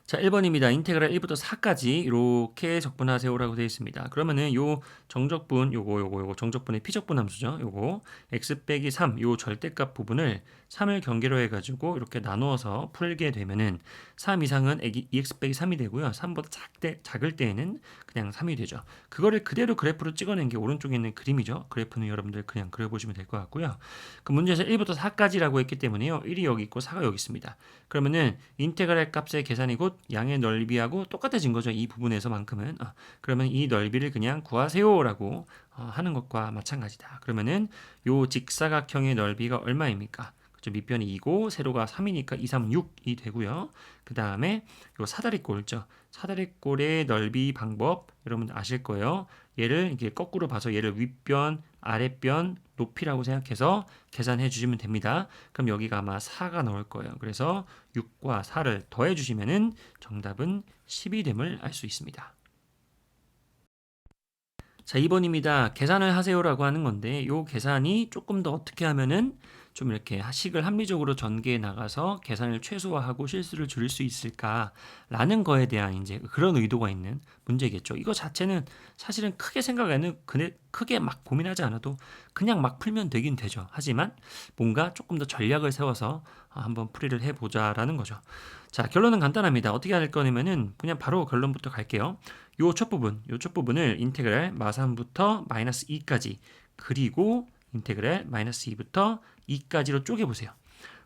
자, 1번입니다. 인테그랄 1부터 4까지 이렇게 적분하세요라고 되어 있습니다. 그러면은 요 정적분 요거 정적분의 피적분 함수죠. 요거 x 빼기 3 요 절대값 부분을 3을 경계로 해 가지고 이렇게 나누어서 풀게 되면은 3 이상은 2x 빼기 3이 되고요. 3보다 작을 때에는 그냥 3이 되죠. 그거를 그대로 그래프로 찍어낸 게 오른쪽에 있는 그림이죠. 그래프는 여러분들 그냥 그려 보시면 될 것 같고요. 그 문제에서 1부터 4까지라고 했기 때문에요. 1이 여기 있고 4가 여기 있습니다. 그러면은 인테그랄 값의 계산이 곧 양의 넓이하고 똑같아진 거죠. 이 부분에서만큼은. 그러면 이 넓이를 그냥 구하세요라고 하는 것과 마찬가지다. 그러면은 요 직사각형의 넓이가 얼마입니까? 그죠? 밑변이 2고 세로가 3이니까 2, 3, 6이 되고요. 그 다음에 요 사다리꼴 있죠. 사다리꼴의 넓이 방법 여러분 아실 거예요. 얘를 이게 거꾸로 봐서 얘를 윗변, 아랫변, 높이라고 생각해서 계산해 주시면 됩니다. 그럼 여기가 아마 4가 나올 거예요. 그래서 6과 4를 더해 주시면은 정답은 10이 됨을 알 수 있습니다. 자, 2번입니다. 계산을 하세요라고 하는 건데 이 계산이 조금 더 어떻게 하면은 좀 이렇게 식을 합리적으로 전개해 나가서 계산을 최소화하고 실수를 줄일 수 있을까라는 거에 대한 이제 그런 의도가 있는 문제겠죠. 이거 자체는 사실은 크게 생각에는 크게 막 고민하지 않아도 그냥 막 풀면 되긴 되죠. 하지만 뭔가 조금 더 전략을 세워서 한번 풀이를 해보자라는 거죠. 자, 결론은 간단합니다. 어떻게 할 거냐면은 그냥 바로 결론부터 갈게요. 요 첫 부분을 인테그랄 마삼부터 마이너스 2까지 그리고 인테그랄 마이너스 2부터 2까지로 쪼개보세요.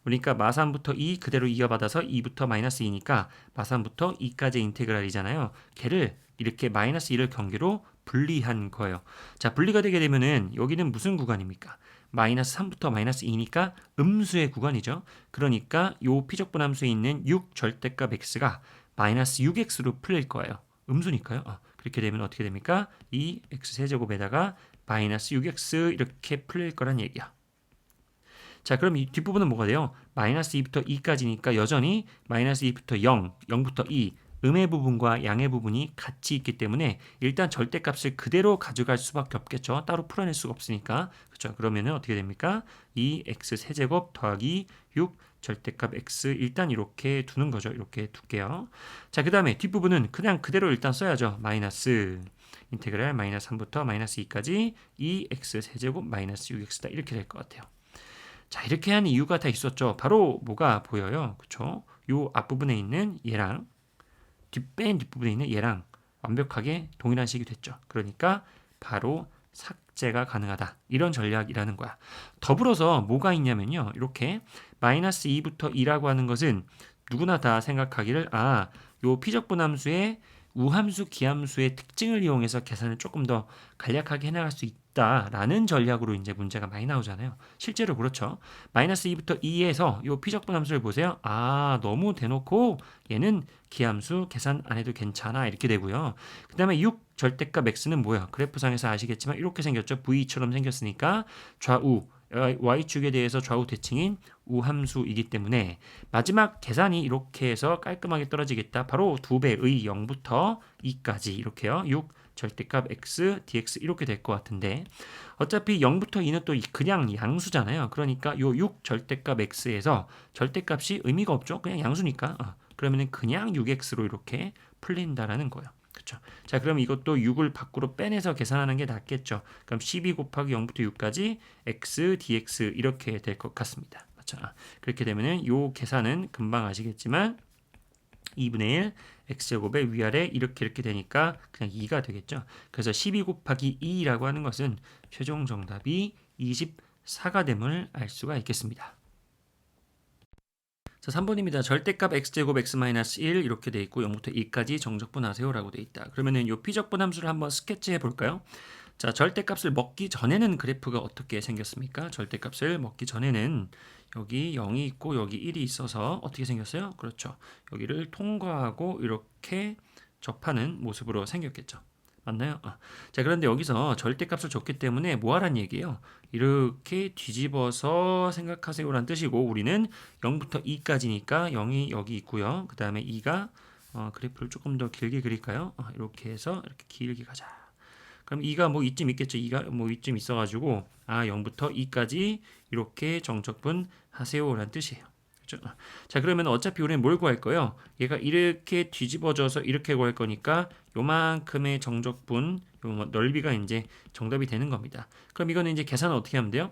그러니까 마삼부터 2 그대로 이어받아서 2부터 마이너스 2니까 마삼부터 2까지 인테그랄이잖아요. 걔를 이렇게 마이너스 2를 경계로 분리한 거예요. 자, 분리가 되게 되면은 여기는 무슨 구간입니까? 마이너스 3부터 마이너스 2니까 음수의 구간이죠. 그러니까 요 피적분함수에 있는 6 절대값 x가 마이너스 6x로 풀릴 거예요. 음수니까요. 그렇게 되면 어떻게 됩니까? 이 x 세제곱에다가 마이너스 6x 이렇게 풀릴 거란 얘기야. 자, 그럼 이 뒷부분은 뭐가 돼요? 마이너스 2부터 2까지니까 여전히 마이너스 2부터 0, 0부터 2, 음의 부분과 양의 부분이 같이 있기 때문에 일단 절대값을 그대로 가져갈 수밖에 없겠죠. 따로 풀어낼 수가 없으니까. 그렇죠? 그러면은 어떻게 됩니까? 이 x 세제곱 더하기 6 절대값 x 일단 이렇게 두는 거죠. 이렇게 둘게요. 자, 그 다음에 뒷부분은 그냥 그대로 일단 써야죠. 마이너스 인테그랄 마이너스 3부터 마이너스 2까지 2x 세제곱 마이너스 6x다. 이렇게 될 것 같아요. 자, 이렇게 한 이유가 다 있었죠. 바로 뭐가 보여요? 그쵸? 요 앞부분에 있는 얘랑 맨 뒷부분에 있는 얘랑 완벽하게 동일한 식이 됐죠. 그러니까 바로 삭제가 가능하다. 이런 전략이라는 거야. 더불어서 뭐가 있냐면요. 이렇게 마이너스 2부터 2라고 하는 것은 누구나 다 생각하기를 요 피적분함수의 우함수, 기함수의 특징을 이용해서 계산을 조금 더 간략하게 해나갈 수 있다라는 전략으로 이제 문제가 많이 나오잖아요. 실제로 그렇죠. 마이너스 2부터 2에서 요 피적분함수를 보세요. 너무 대놓고 얘는 기함수 계산 안 해도 괜찮아 이렇게 되고요. 그 다음에 6 절대값 x는 뭐야? 그래프상에서 아시겠지만 이렇게 생겼죠. V처럼 생겼으니까 좌우 y축에 대해서 좌우 대칭인 우함수이기 때문에 마지막 계산이 이렇게 해서 깔끔하게 떨어지겠다. 바로 2배의 0부터 2까지 이렇게요. 6 절대값 x, dx 이렇게 될 것 같은데 어차피 0부터 2는 또 그냥 양수잖아요. 그러니까 요 6 절대값 x에서 절대값이 의미가 없죠. 그냥 양수니까. 그러면은 그냥 6x로 이렇게 풀린다라는 거예요. 그렇죠. 자, 그럼 이것도 6을 밖으로 빼내서 계산하는 게 낫겠죠. 그럼 12 곱하기 0부터 6까지 x, dx 이렇게 될 것 같습니다. 맞죠? 그렇게 되면은 요 계산은 금방 아시겠지만 2분의 1 x제곱의 위아래 이렇게 되니까 그냥 2가 되겠죠. 그래서 12 곱하기 2라고 하는 것은 최종 정답이 24가 됨을 알 수가 있겠습니다. 자, 3번입니다. 절대값 x제곱 x-1 이렇게 돼 있고 0부터 2까지 정적분하세요 라고 돼 있다. 그러면은 요 피적분 함수를 한번 스케치해 볼까요? 자, 절대값을 먹기 전에는 그래프가 어떻게 생겼습니까? 절대값을 먹기 전에는 여기 0이 있고 여기 1이 있어서 어떻게 생겼어요? 그렇죠. 여기를 통과하고 이렇게 접하는 모습으로 생겼겠죠. 맞나요? 자, 그런데 여기서 절대값을 줬기 때문에 뭐 하란 얘기예요? 이렇게 뒤집어서 생각하세요라는 뜻이고 우리는 0부터 2까지니까 0이 여기 있고요. 그 다음에 2가 그래프를 조금 더 길게 그릴까요? 이렇게 해서 이렇게 길게 가자. 그럼 2가 뭐 이쯤 있겠죠. 2가 뭐 이쯤 있어가지고 0부터 2까지 이렇게 정적분 하세요라는 뜻이에요. 그죠? 자, 그러면 어차피 우리는 뭘 구할 거예요? 얘가 이렇게 뒤집어져서 이렇게 구할 거니까 요만큼의 정적분 요 넓이가 이제 정답이 되는 겁니다. 그럼 이거는 이제 계산을 어떻게 하면 돼요?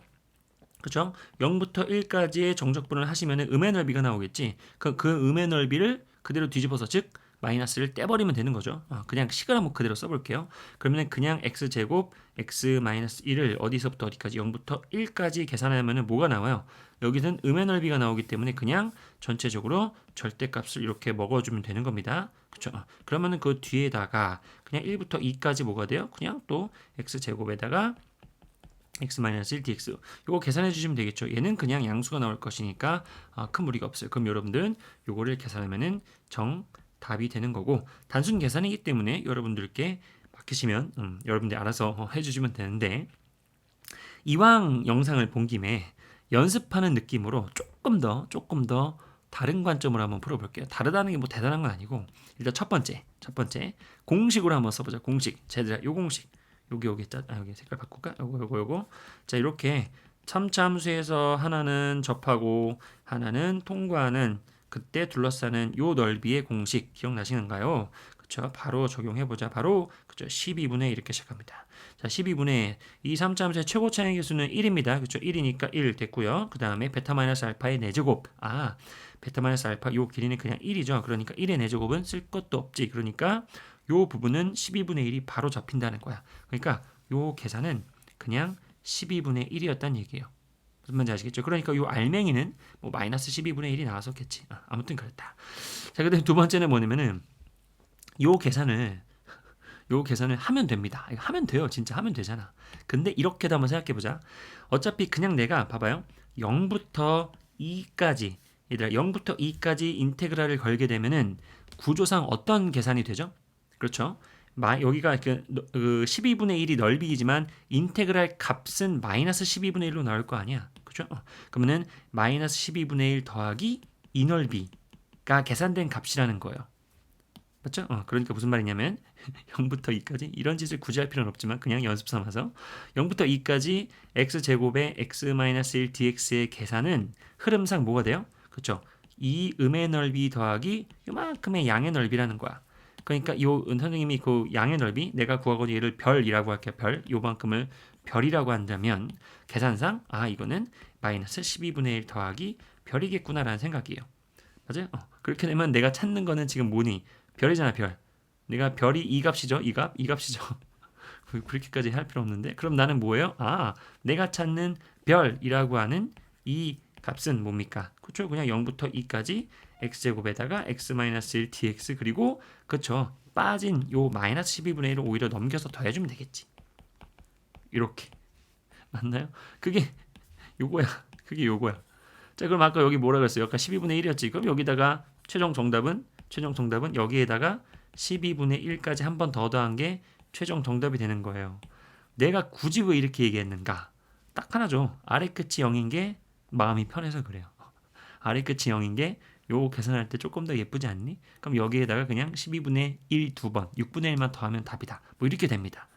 그죠? 0부터 1까지의 정적분을 하시면 음의 넓이가 나오겠지. 그 음의 넓이를 그대로 뒤집어서 즉 마이너스를 떼버리면 되는 거죠. 그냥 식을 한번 그대로 써볼게요. 그러면 그냥 x제곱 x-1을 어디서부터 어디까지 0부터 1까지 계산하면 뭐가 나와요? 여기는 음의 넓이가 나오기 때문에 그냥 전체적으로 절대값을 이렇게 먹어주면 되는 겁니다. 그쵸? 그러면은 그 뒤에다가 그냥 1부터 2까지 뭐가 돼요? 그냥 또 x제곱에다가 x-1 dx 요거 계산해 주시면 되겠죠. 얘는 그냥 양수가 나올 것이니까 큰 무리가 없어요. 그럼 여러분들은 요거를 계산하면은 정답이 되는 거고 단순 계산이기 때문에 여러분들께 맡기시면 여러분들이 알아서 해주시면 되는데 이왕 영상을 본 김에 연습하는 느낌으로 조금 더 다른 관점으로 한번 풀어볼게요. 다르다는 게 뭐 대단한 건 아니고 일단 첫 번째 공식으로 한번 써보자. 공식 제대로 요 공식 여기 여기 색깔 바꿀까? 요거 자 이렇게 참수에서 하나는 접하고 하나는 통과하는 그때 둘러싸는 요 넓이의 공식 기억나시는가요? 그쵸? 바로 적용해보자. 바로 그쵸? 12분의 이렇게 시작합니다. 자 12분의 이 3참수의 최고 차이 계수는 1입니다. 그쵸? 1이니까 1 됐고요. 그 다음에 베타 마이너스 알파의 4제곱 베타 마이너스 알파 요 길이는 그냥 1이죠. 그러니까 1의 4제곱은 쓸 것도 없지. 그러니까 요 부분은 12분의 1이 바로 잡힌다는 거야. 그러니까 요 계산은 그냥 12분의 1이었다는 얘기예요. 무슨 말인지 아시겠죠? 그러니까 요 알맹이는 뭐 마이너스 12분의 1이 나왔었겠지. 아무튼 그랬다. 자, 그다음 두 번째는 뭐냐면은 요 계산을 하면 됩니다. 이거 하면 돼요. 진짜 하면 되잖아. 근데 이렇게도 한번 생각해 보자. 어차피 그냥 내가 봐봐요. 0부터 2까지 얘들아 0부터 2까지 인테그랄을 걸게 되면은 구조상 어떤 계산이 되죠? 그렇죠. 여기가 12분의 1이 넓이이지만 인테그랄 값은 마이너스 12분의 1로 나올 거 아니야. 그죠? 그러면은 마이너스 12분의 1 더하기 이 넓이가 계산된 값이라는 거예요. 맞죠? 그러니까 무슨 말이냐면 0부터 2까지 이런 짓을 굳이 할 필요는 없지만 그냥 연습 삼아서 0부터 2까지 x제곱의 x-1 dx의 계산은 흐름상 뭐가 돼요? 그렇죠? 이 음의 넓이 더하기 요만큼의 양의 넓이라는 거야. 그러니까 요 선생님이 그 양의 넓이 내가 구하고자 얘를 별이라고 할게요. 요만큼을 별이라고 한다면 계산상 이거는 마이너스 12분의 1 더하기 별이겠구나라는 생각이에요. 맞아요? 그렇게 되면 내가 찾는 거는 지금 뭐니? 별이잖아, 별. 내가 별이 이 값이죠. 이 값이죠. 그렇게까지 할 필요 없는데 그럼 나는 뭐예요? 내가 찾는 별이라고 하는 이 값은 뭡니까? 그렇죠? 그냥 0부터 2까지 x제곱에다가 x-1 dx 그리고 그쵸 빠진 요 마이너스 12분의 1을 오히려 넘겨서 더해주면 되겠지. 이렇게 맞나요? 그게 요거야. 그게 요거야. 자 그럼 아까 여기 뭐라 그랬어요? 아까 12분의 1이었지. 그럼 여기다가 최종 정답은 여기에다가 12분의 1까지 한 번 더 더한 게 최종 정답이 되는 거예요. 내가 굳이 왜 이렇게 얘기했는가? 딱 하나죠. 아래 끝이 0인 게 마음이 편해서 그래요. 아래 끝이 0인 게 요 계산할 때 조금 더 예쁘지 않니? 그럼 여기에다가 그냥 12분의 1 두 번, 6분의 1만 더하면 답이다. 뭐 이렇게 됩니다.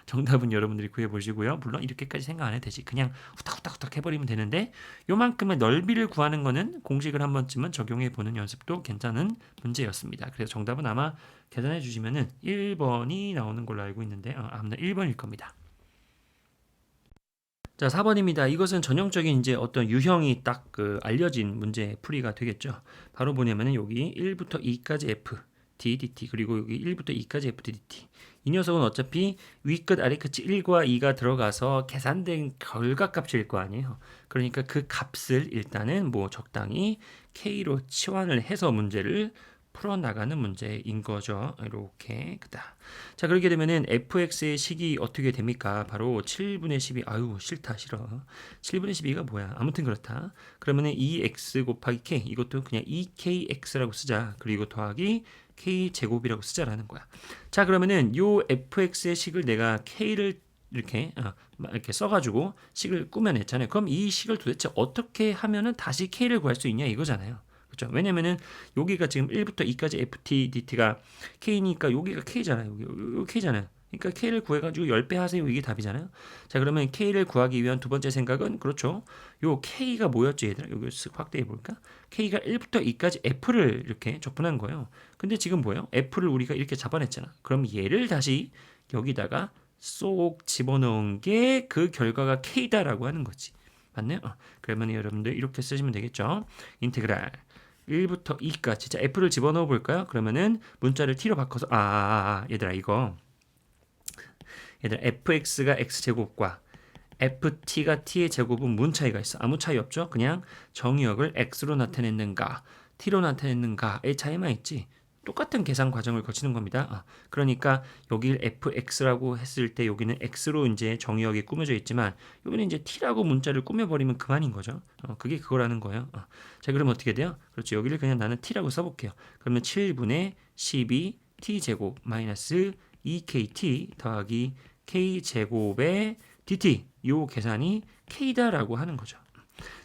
정답은 여러분들이 구해보시고요. 물론 이렇게까지 생각 안 해도 되지. 그냥 후딱후딱 해버리면 되는데 요만큼의 넓이를 구하는 거는 공식을 한 번쯤은 적용해보는 연습도 괜찮은 문제였습니다. 그래서 정답은 아마 계산해 주시면은 1번이 나오는 걸로 알고 있는데 아무튼 1번일 겁니다. 자, 4번입니다. 이것은 전형적인 이제 어떤 유형이 딱 알려진 문제 풀이가 되겠죠. 바로 뭐냐면은 여기 1부터 2까지 f d dt 그리고 여기 1부터 2까지 f dt. 이 녀석은 어차피 위끝 아래끝이 1과 2가 들어가서 계산된 결과값일 거 아니에요. 그러니까 그 값을 일단은 뭐 적당히 k로 치환을 해서 문제를 풀어나가는 문제인 거죠. 이렇게 그다. 자 그렇게 되면은 fx의 식이 어떻게 됩니까? 바로 7분의 12. 아유 싫다 싫어. 7분의 12가 뭐야? 아무튼 그렇다. 그러면은 2x 곱하기 k 이것도 그냥 2kx라고 쓰자. 그리고 더하기 k 제곱이라고 쓰자라는 거야. 자 그러면은 요 fx의 식을 내가 k를 이렇게 써가지고 식을 꾸며냈잖아요. 그럼 이 식을 도대체 어떻게 하면은 다시 k를 구할 수 있냐 이거잖아요. 그렇죠? 왜냐면은 여기가 지금 1부터 2까지 ft dt가 k니까 여기가 k잖아요. 여기 k잖아요. 그러니까 K를 구해가지고 10배 하세요. 이게 답이잖아요. 자, 그러면 K를 구하기 위한 두 번째 생각은 그렇죠. 요 K가 뭐였죠, 얘들아? 여기 확대해 볼까? K가 1부터 2까지 F를 이렇게 적분한 거예요. 근데 지금 뭐예요? F를 우리가 이렇게 잡아냈잖아. 그럼 얘를 다시 여기다가 쏙 집어넣은 게 그 결과가 K다라고 하는 거지. 맞나요? 그러면 여러분들 이렇게 쓰시면 되겠죠. 인테그랄 1부터 2까지. 자, F를 집어넣어 볼까요? 그러면은 문자를 T로 바꿔서 얘들아 이거 얘들아 fx가 x제곱과 ft가 t의 제곱은 무슨 차이가 있어? 아무 차이 없죠? 그냥 정의역을 x로 나타냈는가 t로 나타냈는가의 차이만 있지. 똑같은 계산 과정을 거치는 겁니다. 그러니까 여기를 fx라고 했을 때 여기는 x로 이제 정의역이 꾸며져 있지만 여기는 이제 t라고 문자를 꾸며버리면 그만인 거죠. 그게 그거라는 거예요. 자, 그럼 어떻게 돼요? 그렇죠. 여기를 그냥 나는 t라고 써볼게요. 그러면 7분의 12 t제곱 마이너스 2kt 더하기 k제곱의 dt 요 계산이 k다라고 하는 거죠.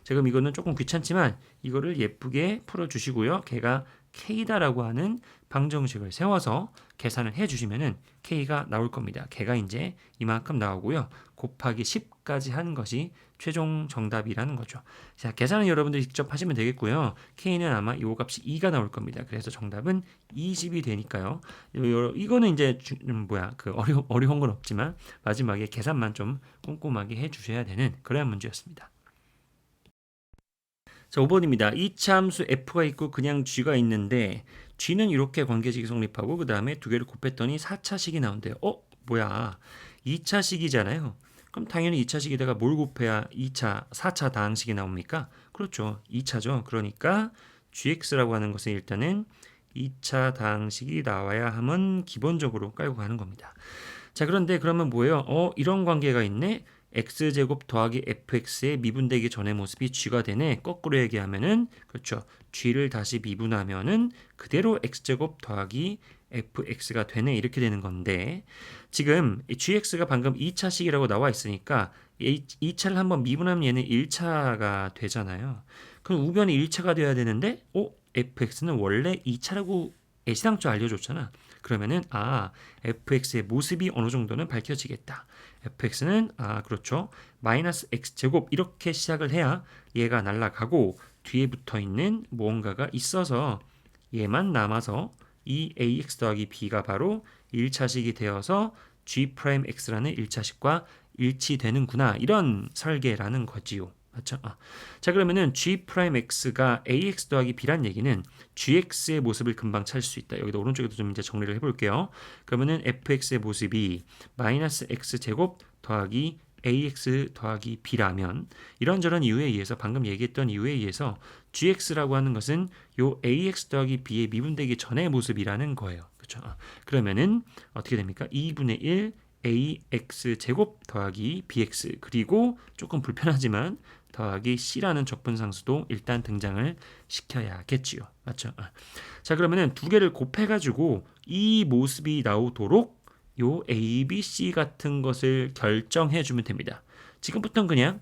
자, 그럼 이거는 조금 귀찮지만 이거를 예쁘게 풀어주시고요. 걔가 k다라고 하는 방정식을 세워서 계산을 해주시면은 k가 나올 겁니다. 걔가 이제 이만큼 나오고요. 곱하기 10까지 하는 것이 최종 정답이라는 거죠. 자, 계산은 여러분들이 직접 하시면 되겠고요. k는 아마 이 값이 2가 나올 겁니다. 그래서 정답은 20이 되니까요. 이거는 이제 어려운 건 없지만 마지막에 계산만 좀 꼼꼼하게 해주셔야 되는 그런 문제였습니다. 자, 5번입니다. 이차함수 f가 있고 그냥 g가 있는데 g는 이렇게 관계식이 성립하고 그 다음에 두 개를 곱했더니 4차식이 나온대요. 뭐야? 2차식이잖아요. 그럼 당연히 2차식에다가 뭘 곱해야 4차 다항식이 나옵니까? 그렇죠. 2차죠. 그러니까 gx라고 하는 것은 일단은 2차 다항식이 나와야 하면 기본적으로 깔고 가는 겁니다. 자, 그런데 그러면 뭐예요? 이런 관계가 있네. x제곱 더하기 fx의 미분되기 전의 모습이 g가 되네. 거꾸로 얘기하면은 그렇죠. g를 다시 미분하면은 그대로 x제곱 더하기 fx가 되네. 이렇게 되는 건데 지금 gx가 방금 2차식이라고 나와 있으니까 2차를 한번 미분하면 얘는 1차가 되잖아요. 그럼 우변이 1차가 돼야 되는데 fx는 원래 2차라고 애시당초 알려줬잖아. 그러면은 fx의 모습이 어느 정도는 밝혀지겠다. fx는 그렇죠. 마이너스 x제곱 이렇게 시작을 해야 얘가 날아가고 뒤에 붙어있는 무언가가 있어서 얘만 남아서 이 ax 더하기 b가 바로 1차식이 되어서 g'x라는 1차식과 일치되는구나. 이런 설계라는 거지요. 맞죠? 자, 그러면은 g'x가 ax 더하기 b란 얘기는 gx의 모습을 금방 찾을 수 있다. 여기도 오른쪽에도 좀 이제 정리를 해볼게요. 그러면은 fx의 모습이 마이너스 x제곱 더하기 ax 더하기 b라면 이런저런 이유에 의해서 방금 얘기했던 이유에 의해서 gx라고 하는 것은 요 ax 더하기 b의 미분되기 전의 모습이라는 거예요. 그렇죠? 그러면은 어떻게 됩니까? 2분의 1 ax 제곱 더하기 bx 그리고 조금 불편하지만 더하기 c라는 적분상수도 일단 등장을 시켜야겠지요. 맞죠? 자, 그러면은 두 개를 곱해가지고 이 모습이 나오도록 요 a, b, c 같은 것을 결정해주면 됩니다. 지금부터는 그냥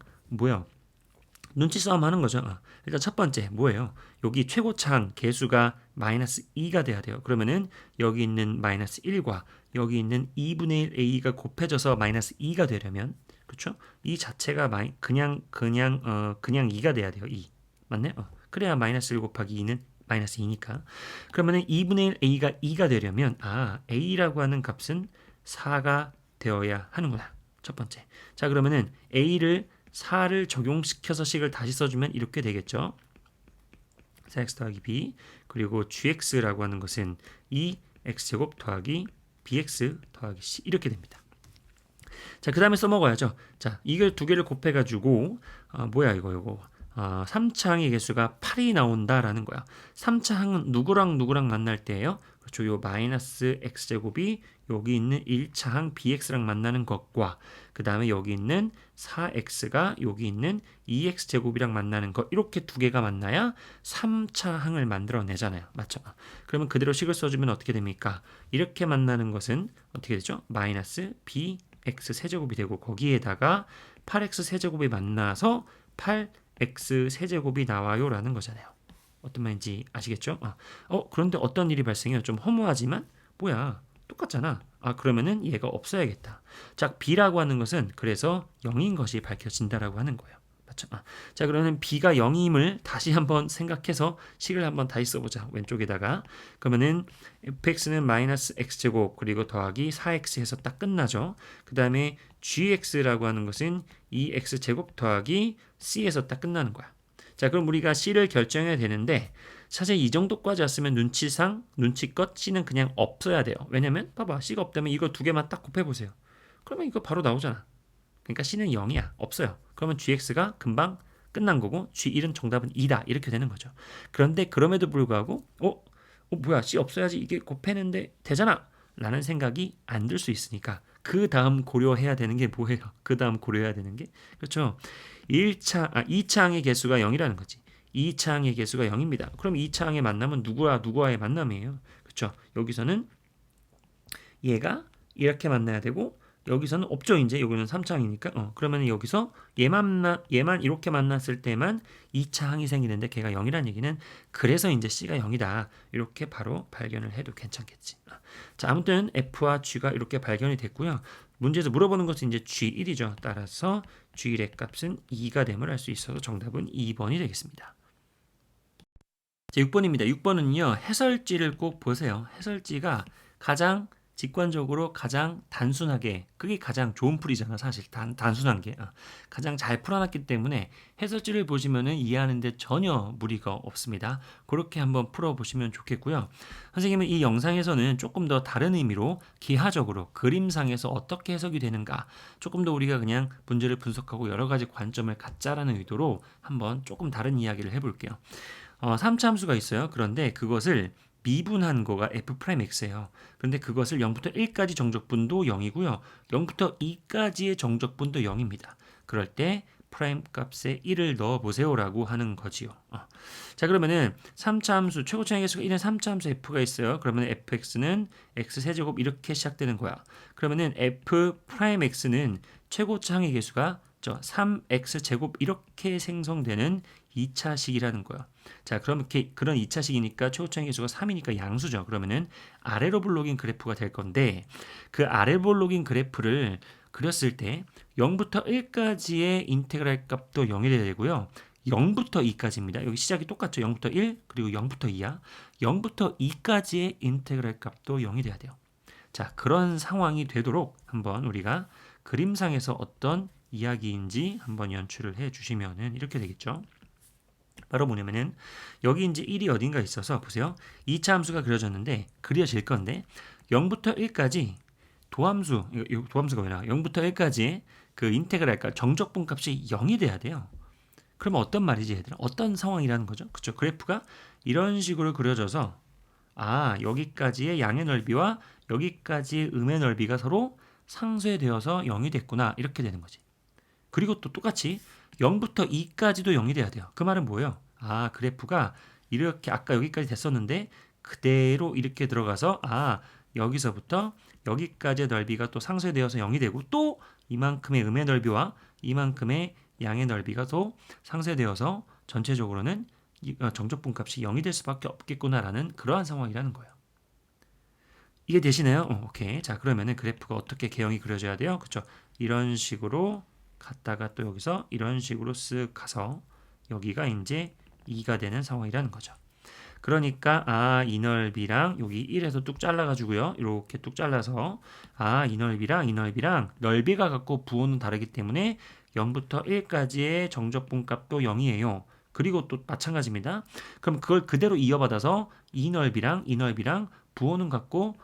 눈치 싸움 하는 거죠. 일단 첫 번째 뭐예요? 여기 최고차항 개수가 마이너스 2가 돼야 돼요. 그러면은 여기 있는 마이너스 1과 여기 있는 2분의 1 a가 곱해져서 마이너스 2가 되려면 그렇죠? 이 자체가 그냥 2가 돼야 돼요. 2. 맞나요? 그래야 마이너스 1 곱하기 2는 마이너스 2니까. 그러면은 2분의 1 a가 2가 되려면 a라고 하는 값은 4가 되어야 하는구나. 첫 번째. 자, 그러면은 a를 4를 적용시켜서 식을 다시 써주면 이렇게 되겠죠. 4x 더하기 b 그리고 gx라고 하는 것은 2x제곱 더하기 bx 더하기 c 이렇게 됩니다. 자, 그 다음에 써먹어야죠. 자, 이걸 두 개를 곱해가지고 이거 3차항의 개수가 8이 나온다라는 거야. 3차항은 누구랑 만날 때예요? 그렇죠. 요 마이너스 x제곱이 여기 있는 1차항 bx랑 만나는 것과 그 다음에 여기 있는 4x가 여기 있는 2x제곱이랑 만나는 것 이렇게 두 개가 만나야 3차항을 만들어내잖아요. 맞죠? 그러면 그대로 식을 써주면 어떻게 됩니까? 이렇게 만나는 것은 어떻게 되죠? 마이너스 bx 세제곱이 되고 거기에다가 8x 세제곱이 만나서 8x 세제곱이 나와요 라는 거잖아요. 어떤 말인지 아시겠죠? 그런데 어떤 일이 발생해요? 좀 허무하지만 똑같잖아. 그러면은 얘가 없어야겠다. 자, b라고 하는 것은 그래서 0인 것이 밝혀진다라고 하는 거예요. 맞죠? 자, 그러면 b가 0임을 다시 한번 생각해서 식을 한번 다시 써보자. 왼쪽에다가. 그러면은 fx는 마이너스 x제곱 그리고 더하기 4x 해서 딱 끝나죠. 그 다음에 gx라고 하는 것은 2x제곱 더하기 c에서 딱 끝나는 거야. 자, 그럼 우리가 c를 결정해야 되는데 사실 이 정도까지 왔으면 눈치껏 c는 그냥 없어야 돼요. 왜냐면 봐봐, c가 없다면 이거 두 개만 딱 곱해보세요. 그러면 이거 바로 나오잖아. 그러니까 c는 0이야. 없어요. 그러면 gx가 금방 끝난 거고 g1은 정답은 2다. 이렇게 되는 거죠. 그런데 그럼에도 불구하고 뭐야, c 없어야지 이게 곱해는데 되잖아 라는 생각이 안 들 수 있으니까 그 다음 고려해야 되는 게 뭐예요? 그 다음 고려해야 되는 게 그렇죠. 2차 항의 개수가 0이라는 거지. 2차 항의 개수가 0입니다. 그럼 2차 항의 만남은 누구와의 만남이에요? 그렇죠. 여기서는 얘가 이렇게 만나야 되고 여기서는 없죠. 이제 여기는 3차 항이니까 그러면 여기서 얘만 이렇게 만났을 때만 2차 항이 생기는데 걔가 0이라는 얘기는 그래서 이제 C가 0이다. 이렇게 바로 발견을 해도 괜찮겠지. 자, 아무튼 F와 G가 이렇게 발견이 됐고요. 문제에서 물어보는 것은 이제 G1이죠. 따라서 G1의 값은 2가 됨을 알 수 있어서 정답은 2번이 되겠습니다. 자, 6번입니다. 6번은요. 해설지를 꼭 보세요. 해설지가 가장 직관적으로 가장 단순하게 그게 가장 좋은 풀이잖아. 사실 단순한 게 가장 잘 풀어놨기 때문에 해설지를 보시면은 이해하는데 전혀 무리가 없습니다. 그렇게 한번 풀어보시면 좋겠고요. 선생님은 이 영상에서는 조금 더 다른 의미로 기하적으로 그림상에서 어떻게 해석이 되는가 조금 더 우리가 그냥 문제를 분석하고 여러 가지 관점을 갖자라는 의도로 한번 조금 다른 이야기를 해볼게요. 3차 함수가 있어요. 그런데 그것을 미분한 거가 f'x예요. 그런데 그것을 0부터 1까지 정적분도 0이고요. 0부터 2까지의 정적분도 0입니다. 그럴 때 프라임 값에 1을 넣어보세요라고 하는 거지요. 자, 그러면은 3차 함수 최고차항의 개수가 1은 3차 함수 f가 있어요. 그러면 fx는 x세제곱 이렇게 시작되는 거야. 그러면은 f'x는 최고차항의 개수가 3x제곱 이렇게 생성되는 2차식이라는 거야. 자, 그럼 이렇게 그런 2차식이니까 최고차항의 개수가 3이니까 양수죠. 그러면은 아래로 블록인 그래프가 될 건데 그 아래 블록인 그래프를 그렸을 때 0부터 1까지의 인테그랄 값도 0이 돼야 되고요. 0부터 2까지입니다. 여기 시작이 똑같죠. 0부터 1 그리고 0부터 2야. 0부터 2까지의 인테그랄 값도 0이 돼야 돼요. 자, 그런 상황이 되도록 한번 우리가 그림상에서 어떤 이야기인지 한번 연출을 해 주시면은 이렇게 되겠죠. 바로 뭐냐면은 여기 이제 1이 어딘가 있어서 보세요. 2차 함수가 그려질 건데 0부터 1까지 도함수가 왜 나와? 0부터 1까지 그 인테그랄 값 정적분 값이 0이 돼야 돼요. 그러면 어떤 말이지 얘들아? 어떤 상황이라는 거죠? 그렇죠? 그래프가 이런 식으로 그려져서 여기까지의 양의 넓이와 여기까지의 음의 넓이가 서로 상쇄되어서 0이 됐구나. 이렇게 되는 거지. 그리고 또 똑같이 0부터 2까지도 0이 돼야 돼요. 그 말은 뭐예요? 그래프가 이렇게 아까 여기까지 됐었는데 그대로 이렇게 들어가서 여기서부터 여기까지의 넓이가 또 상쇄되어서 0이 되고 또 이만큼의 음의 넓이와 이만큼의 양의 넓이가 또 상쇄되어서 전체적으로는 정적분 값이 0이 될 수밖에 없겠구나라는 그러한 상황이라는 거예요. 이게 되시나요? 오케이. 자, 그러면은 그래프가 어떻게 개형이 그려져야 돼요? 그렇죠? 이런 식으로 갔다가 또 여기서 이런 식으로 쓱 가서 여기가 이제 2가 되는 상황이라는 거죠. 그러니까 이 넓이랑 여기 1에서 뚝 잘라가지고요. 이렇게 뚝 잘라서 이 넓이랑 이 넓이랑 넓이가 갖고 부호는 다르기 때문에 0부터 1까지의 정적분 값도 0이에요. 그리고 또 마찬가지입니다. 그럼 그걸 그대로 이어받아서 이 넓이랑 이 넓이랑 부호는 같고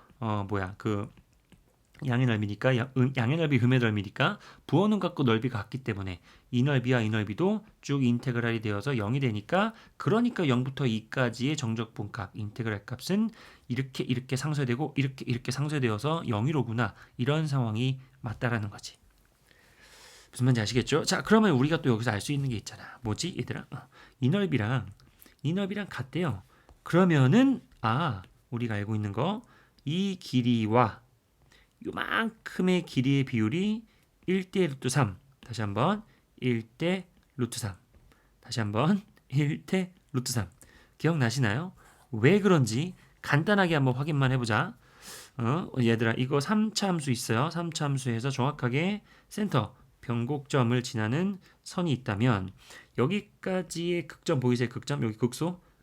양의 넓이니까 양의 넓이 음의 넓이니까 부호는 같고 넓이가 같기 때문에 이 넓이와 이 넓이도 쭉 인테그랄이 되어서 0이 되니까 그러니까 0부터 2까지의 정적분 값 인테그랄 값은 이렇게 상쇄되고 이렇게 상쇄되어서 0이로구나 이런 상황이 맞다라는 거지. 무슨 말인지 아시겠죠? 자, 그러면 우리가 또 여기서 알 수 있는 게 있잖아. 뭐지 얘들아? 이 넓이랑 같대요. 그러면은 우리가 알고 있는 거 이 길이와 요만큼의 길이의 비율이 1대 루트 3. 다시 한번 1대 루트 3. 다시 한번 1대 루트 3. 기억나시나요? 왜 그런지 간단하게 한번 확인만 해보자. 얘들아 이거 3차 함수 있어요. 3차 함수에서 정확하게 센터 변곡점을 지나는 선이 있다면 여기까지의 극점 보이세요? 극점 여기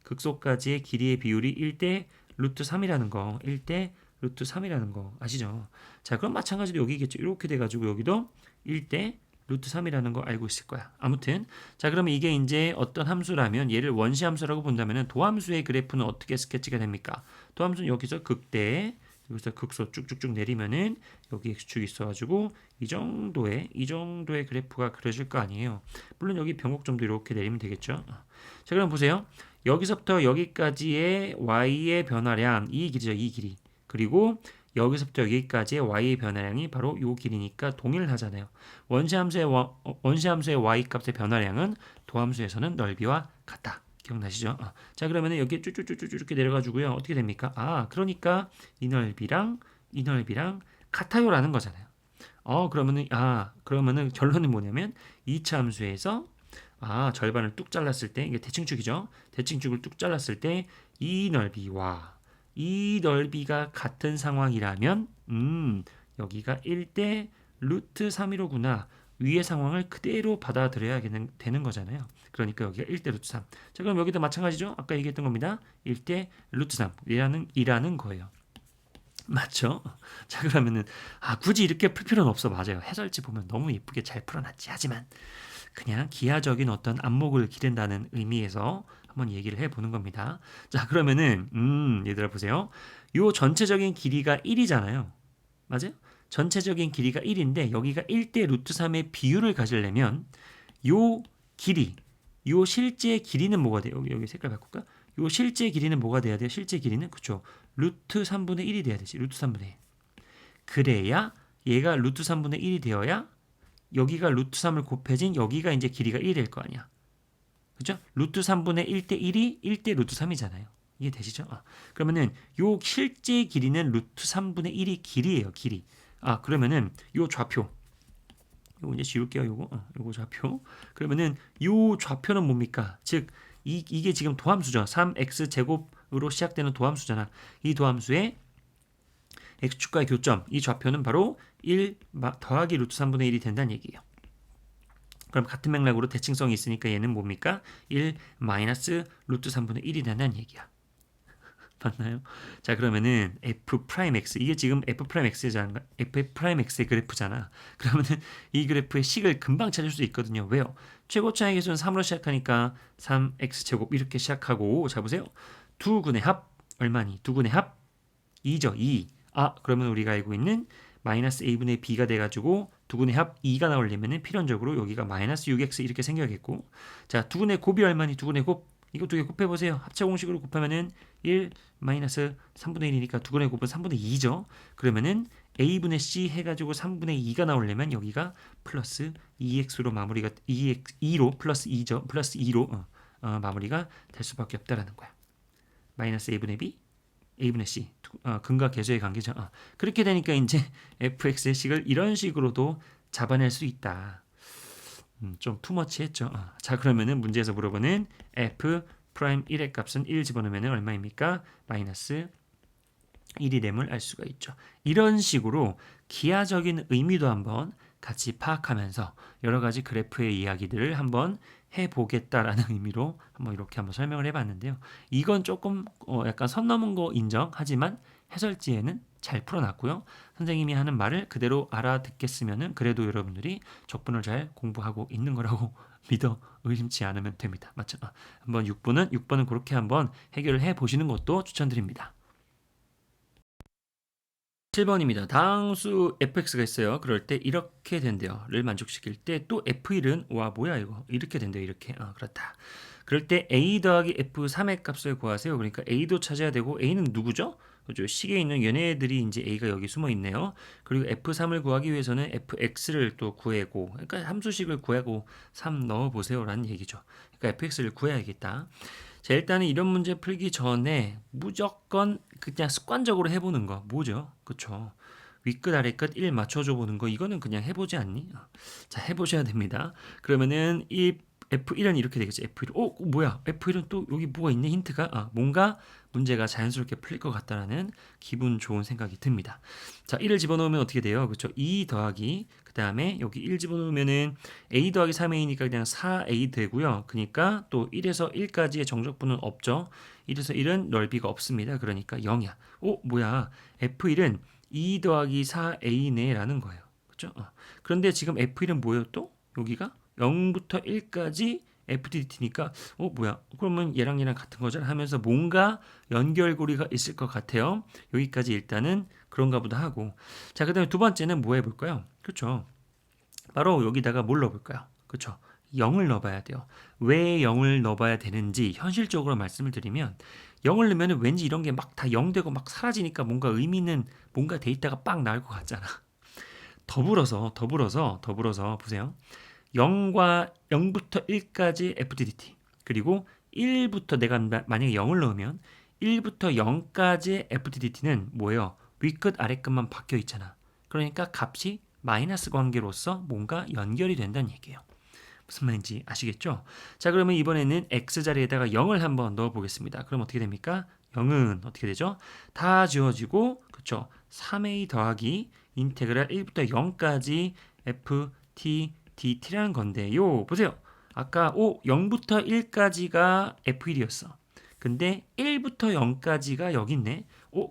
극소까지의 길이의 비율이 1대 루트 3이라는 거 1대 루트 3이라는 거 아시죠? 자 그럼 마찬가지로 여기겠죠. 이렇게 돼가지고 여기도 1대 루트 3이라는 거 알고 있을 거야. 아무튼 자 그러면 이게 이제 어떤 함수라면 얘를 원시 함수라고 본다면 도함수의 그래프는 어떻게 스케치가 됩니까? 도함수는 여기서 극대 여기서 극소 쭉쭉쭉 내리면은 여기 x축이 있어가지고 이 정도의 그래프가 그려질 거 아니에요. 물론 여기 변곡점도 이렇게 내리면 되겠죠. 자 그럼 보세요. 여기서부터 여기까지의 y의 변화량 이 길이죠. 이 길이. 그리고 여기서부터 여기까지의 y의 변화량이 바로 이 길이니까 동일하잖아요. 원시함수의 y 값의 변화량은 도함수에서는 넓이와 같다. 기억나시죠? 자 그러면 여기 쭉쭉쭉쭉 이렇게 내려가지고요. 어떻게 됩니까? 그러니까 이 넓이랑 같아요라는 거잖아요. 그러면은 결론은 뭐냐면 2차 함수에서 절반을 뚝 잘랐을 때 이게 대칭축이죠. 대칭축을 뚝 잘랐을 때 이 넓이와 이 넓이가 같은 상황이라면 여기가 1대 루트 3이로구나. 위의 상황을 그대로 받아들여야 되는 거잖아요. 그러니까 여기가 1대 루트 3. 자, 그럼 여기도 마찬가지죠. 아까 얘기했던 겁니다. 1대 루트 3 이라는 거예요. 맞죠? 자, 그러면은 굳이 이렇게 풀 필요는 없어. 맞아요. 해설지 보면 너무 예쁘게 잘 풀어놨지. 하지만 그냥 기하적인 어떤 안목을 기른다는 의미에서 한번 얘기를 해보는 겁니다. 자 그러면은 얘들아 보세요. 요 전체적인 길이가 1이잖아요. 맞아요? 전체적인 길이가 1인데 여기가 1대 루트 3의 비율을 가지려면 요 길이 요 실제 길이는 뭐가 돼요? 여기 색깔 바꿀까? 요 실제 길이는 뭐가 돼야 돼요? 실제 길이는 그쵸? 루트 3분의 1이 돼야 되지. 루트 3분의 1. 그래야 얘가 루트 3분의 1이 되어야 여기가 루트 3을 곱해진 여기가 이제 길이가 1이 될 거 아니야. 그죠? 루트 3분의 1대 1이 1대 루트 3이잖아요. 이해 되시죠? 그러면은 요 실제 길이는 루트 3분의 1이 길이에요. 길이. 그러면은 요 좌표. 요거 이제 지울게요. 요거 좌표. 그러면은 요 좌표는 뭡니까? 즉 이게 지금 도함수죠. 3x 제곱으로 시작되는 도함수잖아. 이 도함수의 x축과의 교점, 이 좌표는 바로 1 더하기 루트 3분의 1이 된다는 얘기예요. 그럼 같은 맥락으로 대칭성이 있으니까 얘는 뭡니까? 1 마이너스 루트 3분의 1이 된다는 얘기야. 맞나요? 자 그러면은 f'x 이게 지금 f'x의 그래프잖아. 그러면은 이 그래프의 식을 금방 찾을 수 있거든요. 왜요? 최고차의 계수는 3으로 시작하니까 3x제곱 이렇게 시작하고 자 보세요. 두 근의 합 얼마니? 두 근의 합 2죠. 2. 그러면 우리가 알고 있는 마이너스 a분의 b가 돼가지고 두근의 합 2가 나오려면 필연적으로 여기가 마이너스 6x 이렇게 생겨야겠고 자 두근의 곱이 얼마니? 두근의 곱 이거 두 개 곱해보세요. 합차 공식으로 곱하면은 1 마이너스 3분의 1이니까 두근의 곱은 3분의 2죠. 그러면은 a분의 c 해가지고 3분의 2가 나오려면 여기가 플러스 2x로 마무리가 2로 플러스 2죠. 플러스 2로 마무리가 될 수밖에 없다라는 거야. 마이너스 a분의 b a분의 c 근과 계수의 관계죠. 그렇게 되니까 이제 fx의 식을 이런 식으로도 잡아낼 수 있다. 좀 투머치했죠. 자 그러면은 문제에서 물어보는 f 프라임 1의 값은 1 집어넣으면 얼마입니까? 마이너스 1이 됨을 알 수가 있죠. 이런 식으로 기하적인 의미도 한번 같이 파악하면서 여러 가지 그래프의 이야기들을 한번 해보겠다라는 의미로 이렇게 한번 설명을 해봤는데요. 이건 조금 약간 선 넘은 거 인정하지만 해설지에는 잘 풀어놨고요. 선생님이 하는 말을 그대로 알아듣겠으면은 그래도 여러분들이 적분을 잘 공부하고 있는 거라고 믿어 의심치 않으면 됩니다. 맞죠? 한번 6번은 그렇게 한번 해결을 해보시는 것도 추천드립니다. 7번입니다. 다항수 fx가 있어요. 그럴 때 이렇게 된대요. 를 만족시킬 때 또 f1은 뭐야 이거 이렇게 된대요. 이렇게 그렇다. 그럴 때 a 더하기 f3의 값을 구하세요. 그러니까 a도 찾아야 되고 a는 누구죠? 그죠? 식에 있는 얘네들이 이제 a가 여기 숨어 있네요. 그리고 f3을 구하기 위해서는 fx를 또 구하고 그러니까 함수식을 구하고 3 넣어 보세요라는 얘기죠. 그러니까 fx를 구해야겠다. 자, 일단은 이런 문제 풀기 전에 무조건 그냥 습관적으로 해보는 거 뭐죠? 그쵸? 윗끝 아래끝 1 맞춰줘 보는 거 이거는 그냥 해보지 않니? 자 해보셔야 됩니다. 그러면은 이 F1은 이렇게 되겠죠. F1 뭐야? F1은 또 여기 뭐가 있네 힌트가 뭔가 문제가 자연스럽게 풀릴 것 같다라는 기분 좋은 생각이 듭니다. 자, 1을 집어넣으면 어떻게 돼요? 그렇죠? 2 더하기 그 다음에 여기 1 집어넣으면은 a 더하기 3a니까 그냥 4a 되고요. 그러니까 또 1에서 1까지의 정적분은 없죠. 1에서 1은 넓이가 없습니다. 그러니까 0이야. 뭐야? f1은 2 더하기 4a네 라는 거예요. 그렇죠? 그런데 지금 f1은 뭐예요 또? 여기가 0부터 1까지 FDT니까 뭐야? 그러면 얘랑 같은 거잖아 하면서 뭔가 연결고리가 있을 것 같아요. 여기까지 일단은 그런가 보다 하고. 자, 그다음에 두 번째는 뭐 해볼까요? 그렇죠. 바로 여기다가 뭘 넣어볼까요? 그렇죠. 0을 넣어봐야 돼요. 왜 0을 넣어봐야 되는지 현실적으로 말씀을 드리면 0을 넣으면 왠지 이런 게 막 다 0 되고 막 사라지니까 뭔가 의미 있는 뭔가 데이터가 빵 나올 것 같잖아. 더불어서 보세요. 0과 0부터 1까지 FDDT 그리고 1부터 내가 만약에 0을 넣으면 1부터 0까지 FDDT는 뭐예요? 윗끝 아랫끝만 바뀌어 있잖아. 그러니까 값이 마이너스 관계로서 뭔가 연결이 된다는 얘기예요. 무슨 말인지 아시겠죠? 자, 그러면 이번에는 x 자리에다가 0을 한번 넣어 보겠습니다. 그럼 어떻게 됩니까? 0은 어떻게 되죠? 다 지워지고 그쵸? 3a 더하기 인테그랄 1부터 0까지 ft dt라는 건데요. 보세요. 아까 0부터 1까지가 f1이었어. 근데 1부터 0까지가 여기 있네.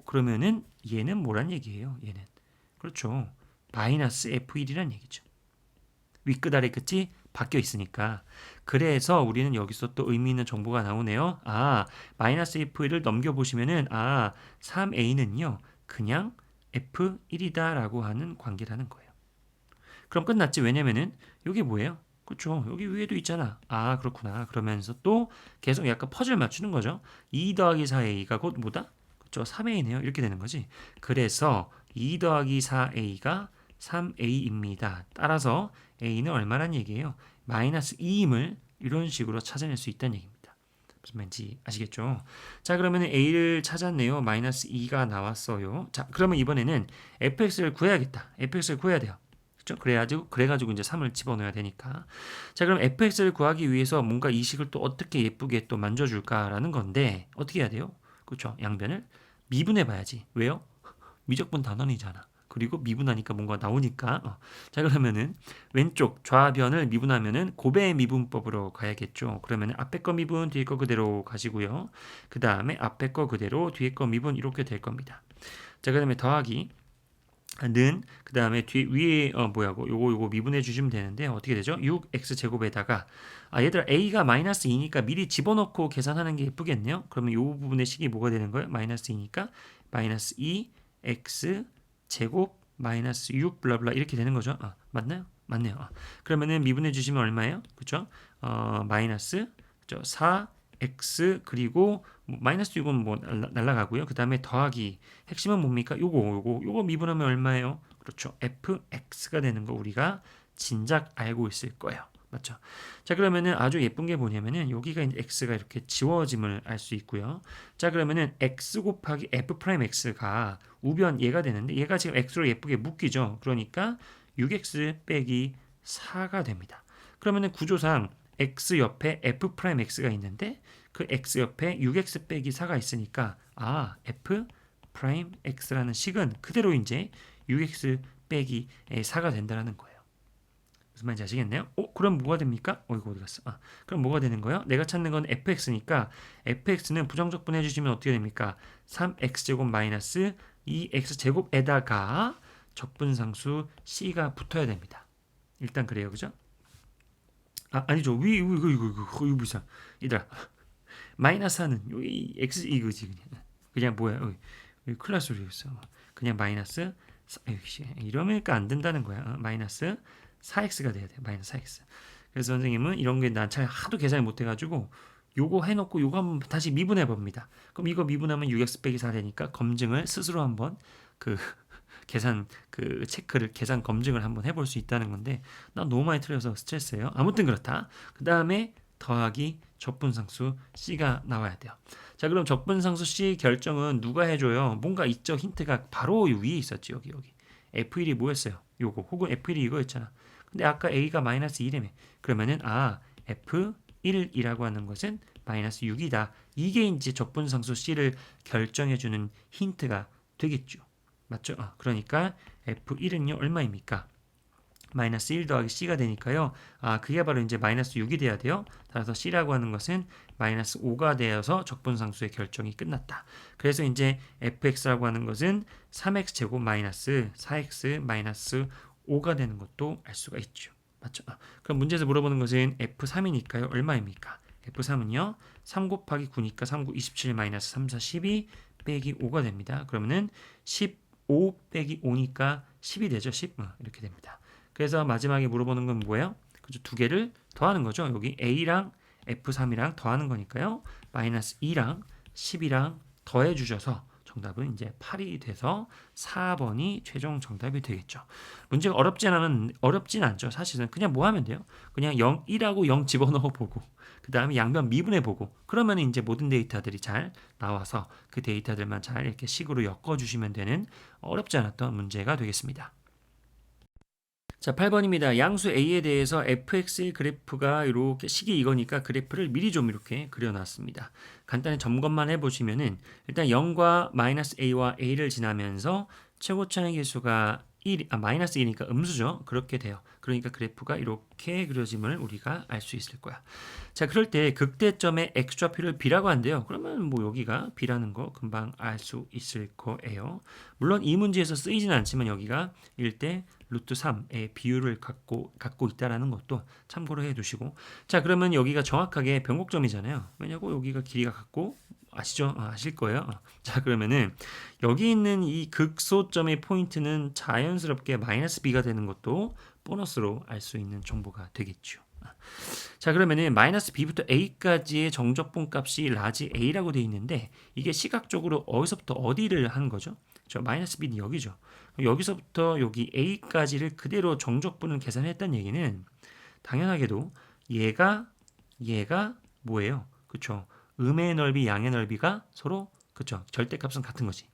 그러면은 얘는 뭐란 얘기예요? 얘는. 그렇죠. 마이너스 f1이란 얘기죠. 윗끝 아래 끝이 바뀌어 있으니까. 그래서 우리는 여기서 또 의미 있는 정보가 나오네요. 마이너스 f1을 넘겨보시면은 3a는요. 그냥 f1이다라고 하는 관계라는 거예요. 그럼 끝났지. 왜냐면은 여기 뭐예요? 그렇죠. 여기 위에도 있잖아. 그렇구나. 그러면서 또 계속 약간 퍼즐 맞추는 거죠. 2 더하기 4a가 곧 뭐다? 그렇죠. 3a네요. 이렇게 되는 거지. 그래서 2 더하기 4a가 3a입니다. 따라서 a는 얼마란 얘기예요? 마이너스 2임을 이런 식으로 찾아낼 수 있다는 얘기입니다. 무슨 말인지 아시겠죠? 자, 그러면 a를 찾았네요. 마이너스 2가 나왔어요. 자, 그러면 이번에는 fx를 구해야겠다. fx를 구해야 돼요. 그렇죠? 그래가지고 이제 3을 집어넣어야 되니까. 자, 그럼 fx를 구하기 위해서 뭔가 이 식을 또 어떻게 예쁘게 또 만져줄까라는 건데 어떻게 해야 돼요? 그렇죠? 양변을 미분해 봐야지. 왜요? 미적분 단원이잖아. 그리고 미분하니까 뭔가 나오니까. 자, 그러면은 왼쪽 좌변을 미분하면은 고배 미분법으로 가야겠죠. 그러면은 앞에 거 미분, 뒤에 거 그대로 가시고요. 그 다음에 앞에 거 그대로, 뒤에 거 미분 이렇게 될 겁니다. 자, 그다음에 더하기 는 그다음에 위에 요거 미분해 주시면 되는데 어떻게 되죠? 6x 제곱에다가 얘들아 a가 마이너스 2니까 미리 집어넣고 계산하는 게 예쁘겠네요. 그러면 요 부분의 식이 뭐가 되는 거예요? 마이너스 2니까 마이너스 2x 제곱 마이너스 6 블라블라 이렇게 되는 거죠. 맞나요? 맞네요. 그러면은 미분해 주시면 얼마예요? 그죠? 마이너스 4x 그리고 마이너스 6은 뭐 날라가고요. 그 다음에 더하기 핵심은 뭡니까? 요거 미분하면 얼마예요? 그렇죠. fx가 되는 거 우리가 진작 알고 있을 거예요. 맞죠? 자, 그러면은 아주 예쁜 게 뭐냐면은 여기가 이제 x가 이렇게 지워짐을 알 수 있고요. 자, 그러면은 x 곱하기 f 프라임 x가 우변 얘가 되는데 얘가 지금 x로 예쁘게 묶이죠. 그러니까 6x 빼기 4가 됩니다. 그러면은 구조상 x 옆에 f 프라임 x가 있는데 그 x 옆에 6x 빼기 4가 있으니까 f 프라임 x라는 식은 그대로 이제 6x 빼기 4가 된다는 거예요. 무슨 말인지 아시겠네요? 그럼 뭐가 됩니까? 이거 어디 갔어? 그럼 뭐가 되는 거예요? 내가 찾는 건 fx니까 fx는 부정적분 해주시면 어떻게 됩니까? 3x제곱 마이너스 2x제곱에다가 적분상수 c가 붙어야 됩니다. 일단 그래요. 그죠? 아니죠. 이거 무슨 얘들아 마이너스 하는 여기 x 이거지 그냥 뭐야 클라스 소리였어. 그냥 마이너스 이러니까 안 된다는 거야. 마이너스 4x가 돼야 돼. 마이너스 4x. 그래서 선생님은 이런 게 난 잘 하도 계산을 못 해가지고 요거 해놓고 요거 한번 다시 미분해 봅니다. 그럼 이거 미분하면 6x 빼기 4 되니까 검증을 스스로 한번 그 계산 계산 검증을 한번 해볼 수 있다는 건데 나 너무 많이 틀려서 스트레스예요. 아무튼 그렇다. 그 다음에 더하기 적분상수 C가 나와야 돼요. 자, 그럼 적분상수 C 결정은 누가 해줘요? 뭔가 있죠. 힌트가 바로 위에 있었지. 여기 F1이 뭐였어요? 요거 혹은 F1이 이거였잖아. 근데 아까 A가 마이너스 2라며. 그러면은 F1이라고 하는 것은 마이너스 6이다. 이게 이제 적분상수 C를 결정해주는 힌트가 되겠죠. 맞죠? 그러니까 F1은요 얼마입니까? 마이너스 1 더하기 C가 되니까요. 그게 바로 이제 마이너스 6이 돼야 돼요. 따라서 C라고 하는 것은 마이너스 5가 되어서 적분상수의 결정이 끝났다. 그래서 이제 fx라고 하는 것은 3x 제곱 마이너스 4x 마이너스 5가 되는 것도 알 수가 있죠. 맞죠? 그럼 문제에서 물어보는 것은 F3이니까요. 얼마입니까? F3은요. 3 곱하기 9니까 3, 9, 27 마이너스 3, 4, 12 빼기 5가 됩니다. 그러면은 15 빼기 5니까 10이 되죠. 10 이렇게 됩니다. 그래서 마지막에 물어보는 건 뭐예요? 그죠? 두 개를 더하는 거죠. 여기 A랑 F3이랑 더하는 거니까요. 마이너스 2랑 10이랑 더해 주셔서 정답은 이제 8이 돼서 4번이 최종 정답이 되겠죠. 문제가 어렵진 않죠. 사실은 그냥 뭐 하면 돼요? 그냥 0, 1하고 0 집어넣어 보고 그 다음에 양변 미분해 보고 그러면 이제 모든 데이터들이 잘 나와서 그 데이터들만 잘 이렇게 식으로 엮어 주시면 되는 어렵지 않았던 문제가 되겠습니다. 자, 8번입니다. 양수 A에 대해서 fx의 그래프가 이렇게 식이 이거니까 그래프를 미리 좀 이렇게 그려놨습니다. 간단히 점검만 해보시면은 일단 0과 마이너스 A와 A를 지나면서 최고차의 개수가 마이너스 1이니까 음수죠. 그렇게 돼요. 그러니까 그래프가 이렇게 그려짐을 우리가 알 수 있을 거야. 자, 그럴 때 극대점의 x좌표를 b라고 한대요. 그러면 뭐 여기가 b라는 거 금방 알 수 있을 거예요. 물론 이 문제에서 쓰이지는 않지만 여기가 1대 루트 3의 비율을 갖고 있다라는 것도 참고로 해 두시고. 자, 그러면 여기가 정확하게 변곡점이잖아요. 왜냐고 여기가 길이가 같고 아시죠? 아실 거예요. 자, 그러면은 여기 있는 이 극소점의 포인트는 자연스럽게 마이너스 b가 되는 것도 보너스로 알 수 있는 정보가 되겠죠. 자, 그러면은 마이너스 b부터 a까지의 정적분 값이 라지 a라고 되어 있는데 이게 시각적으로 어디서부터 어디를 하는 거죠? 저 마이너스 b는 여기죠. 여기서부터 여기 a까지를 그대로 정적분을 계산했다는 얘기는 당연하게도 얘가 뭐예요? 그쵸? 음의 넓이, 양의 넓이가 서로 그쵸? 절대값은 같은 거지.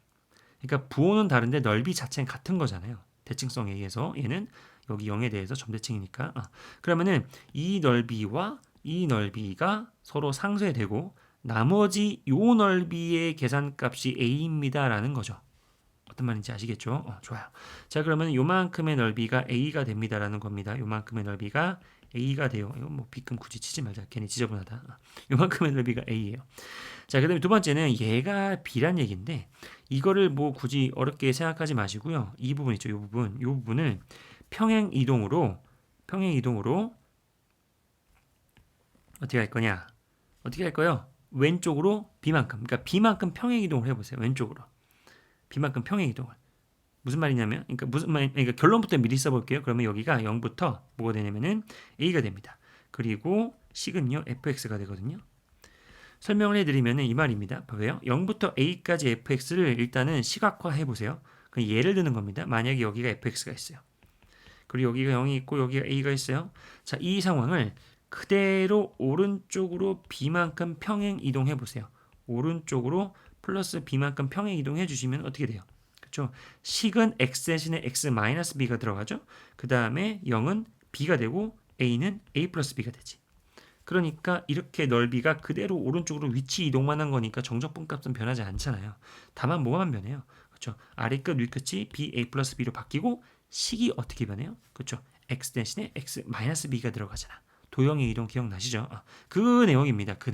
그러니까 부호는 다른데 넓이 자체는 같은 거잖아요. 대칭성에 의해서 얘는 여기 0에 대해서 점대칭이니까. 그러면은 이 넓이와 이 넓이가 서로 상쇄되고 나머지 요 넓이의 계산값이 a입니다라는 거죠. 어떤 말인지 아시겠죠? 좋아요. 자, 그러면 요만큼의 넓이가 a가 됩니다라는 겁니다. 요만큼의 넓이가 a가 돼요. 이거 뭐 B끔 굳이 치지 말자. 괜히 지저분하다. 요만큼의 넓이가 a예요. 자, 그다음에 두 번째는 얘가 b란 얘기인데 이거를 뭐 굳이 어렵게 생각하지 마시고요. 이 부분 있죠. 이 부분을 평행 이동으로 어떻게 할 거냐? 어떻게 할 거요? 왼쪽으로 b만큼. 그러니까 b만큼 평행 이동을 해보세요. 왼쪽으로. b만큼 평행 이동을. 무슨 말이냐면, 그러니까 결론부터 미리 써볼게요. 그러면 여기가 0부터 뭐가 되냐면은 a가 됩니다. 그리고 식은요 fx가 되거든요. 설명을 해드리면은 이 말입니다. 왜요? 0부터 a까지 fx를 일단은 시각화해 보세요. 그 예를 드는 겁니다. 만약에 여기가 fx가 있어요. 그리고 여기가 0이 있고 여기가 a가 있어요. 자, 이 상황을 그대로 오른쪽으로 b만큼 평행 이동해 보세요. 오른쪽으로 플러스 b만큼 평행 이동해 주시면 어떻게 돼요? 그렇죠? 식은 x 대신에 x 마이너스 b가 들어가죠. 그 다음에 0은 b가 되고 a는 a 플러스 b가 되지. 그러니까 이렇게 넓이가 그대로 오른쪽으로 위치 이동만 한 거니까 정적분 값은 변하지 않잖아요. 다만 뭐만 변해요? 그렇죠? 아래 끝, 위 끝이 b a 플러스 b로 바뀌고 식이 어떻게 변해요? 그렇죠? x 대신에 x 마이너스 b가 들어가잖아. 도형의 이동 기억나시죠? 그 내용입니다. 그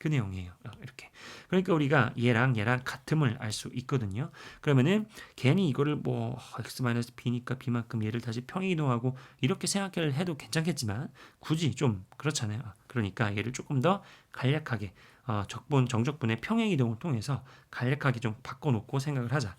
내용이에요. 이렇게. 그러니까 우리가 얘랑 같음을 알 수 있거든요. 그러면은 괜히 이거를 뭐 x-b니까 b만큼 얘를 다시 평행 이동하고 이렇게 생각을 해도 괜찮겠지만 굳이 좀 그렇잖아요. 그러니까 얘를 조금 더 간략하게 정적분의 평행 이동을 통해서 간략하게 좀 바꿔놓고 생각을 하자.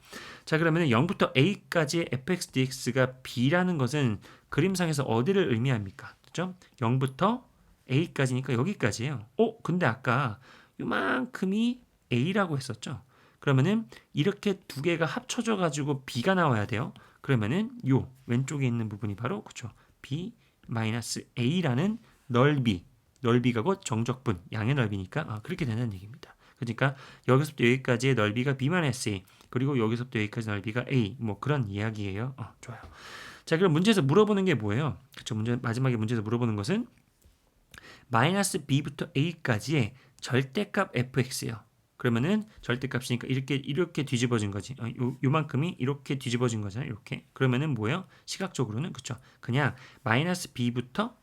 자, 그러면 0부터 a까지의 fx dx가 b라는 것은 그림상에서 어디를 의미합니까? 그렇죠? 0부터 a까지니까 여기까지예요. 근데 아까 요만큼이 a라고 했었죠. 그러면은 이렇게 두 개가 합쳐져 가지고 b가 나와야 돼요. 그러면은 요 왼쪽에 있는 부분이 바로 그렇죠. b-a라는 넓이가 곧 정적분, 양의 넓이니까 그렇게 된다는 얘기입니다. 그러니까 여기서부터 여기까지의 넓이가 b-a 그리고 여기서부터 여기까지 넓이가 a 뭐 그런 이야기예요. 좋아요. 자, 그럼 문제에서 물어보는 게 뭐예요? 그렇죠. 마지막에 문제에서 물어보는 것은 마이너스 b부터 a까지의 절대값 fx예요. 그러면은 절대값이니까 이렇게 뒤집어진 거지. 요만큼이 이렇게 뒤집어진 거잖아요. 이렇게. 그러면은 뭐예요? 시각적으로는 그쵸? 그냥 마이너스 b부터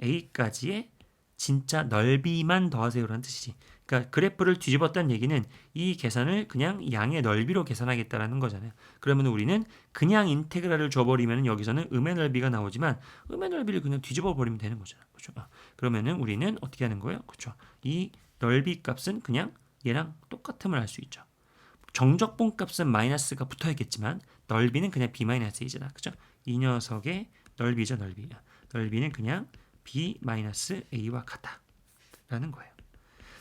a까지의 진짜 넓이만 더하세요라는 뜻이지. 그러니까 그래프를 뒤집었다는 얘기는 이 계산을 그냥 양의 넓이로 계산하겠다라는 거잖아요. 그러면 우리는 그냥 인테그랄을 줘버리면 여기서는 음의 넓이가 나오지만 음의 넓이를 그냥 뒤집어 버리면 되는 거잖아요. 그렇죠? 그러면은 우리는 어떻게 하는 거예요? 그렇죠? 이 넓이 값은 그냥 얘랑 똑같음을 알 수 있죠. 정적분 값은 마이너스가 붙어야겠지만 넓이는 그냥 b-a잖아. 그죠? 이 녀석의 넓이죠, 넓이. 넓이는 그냥 b-a와 같다라는 거예요.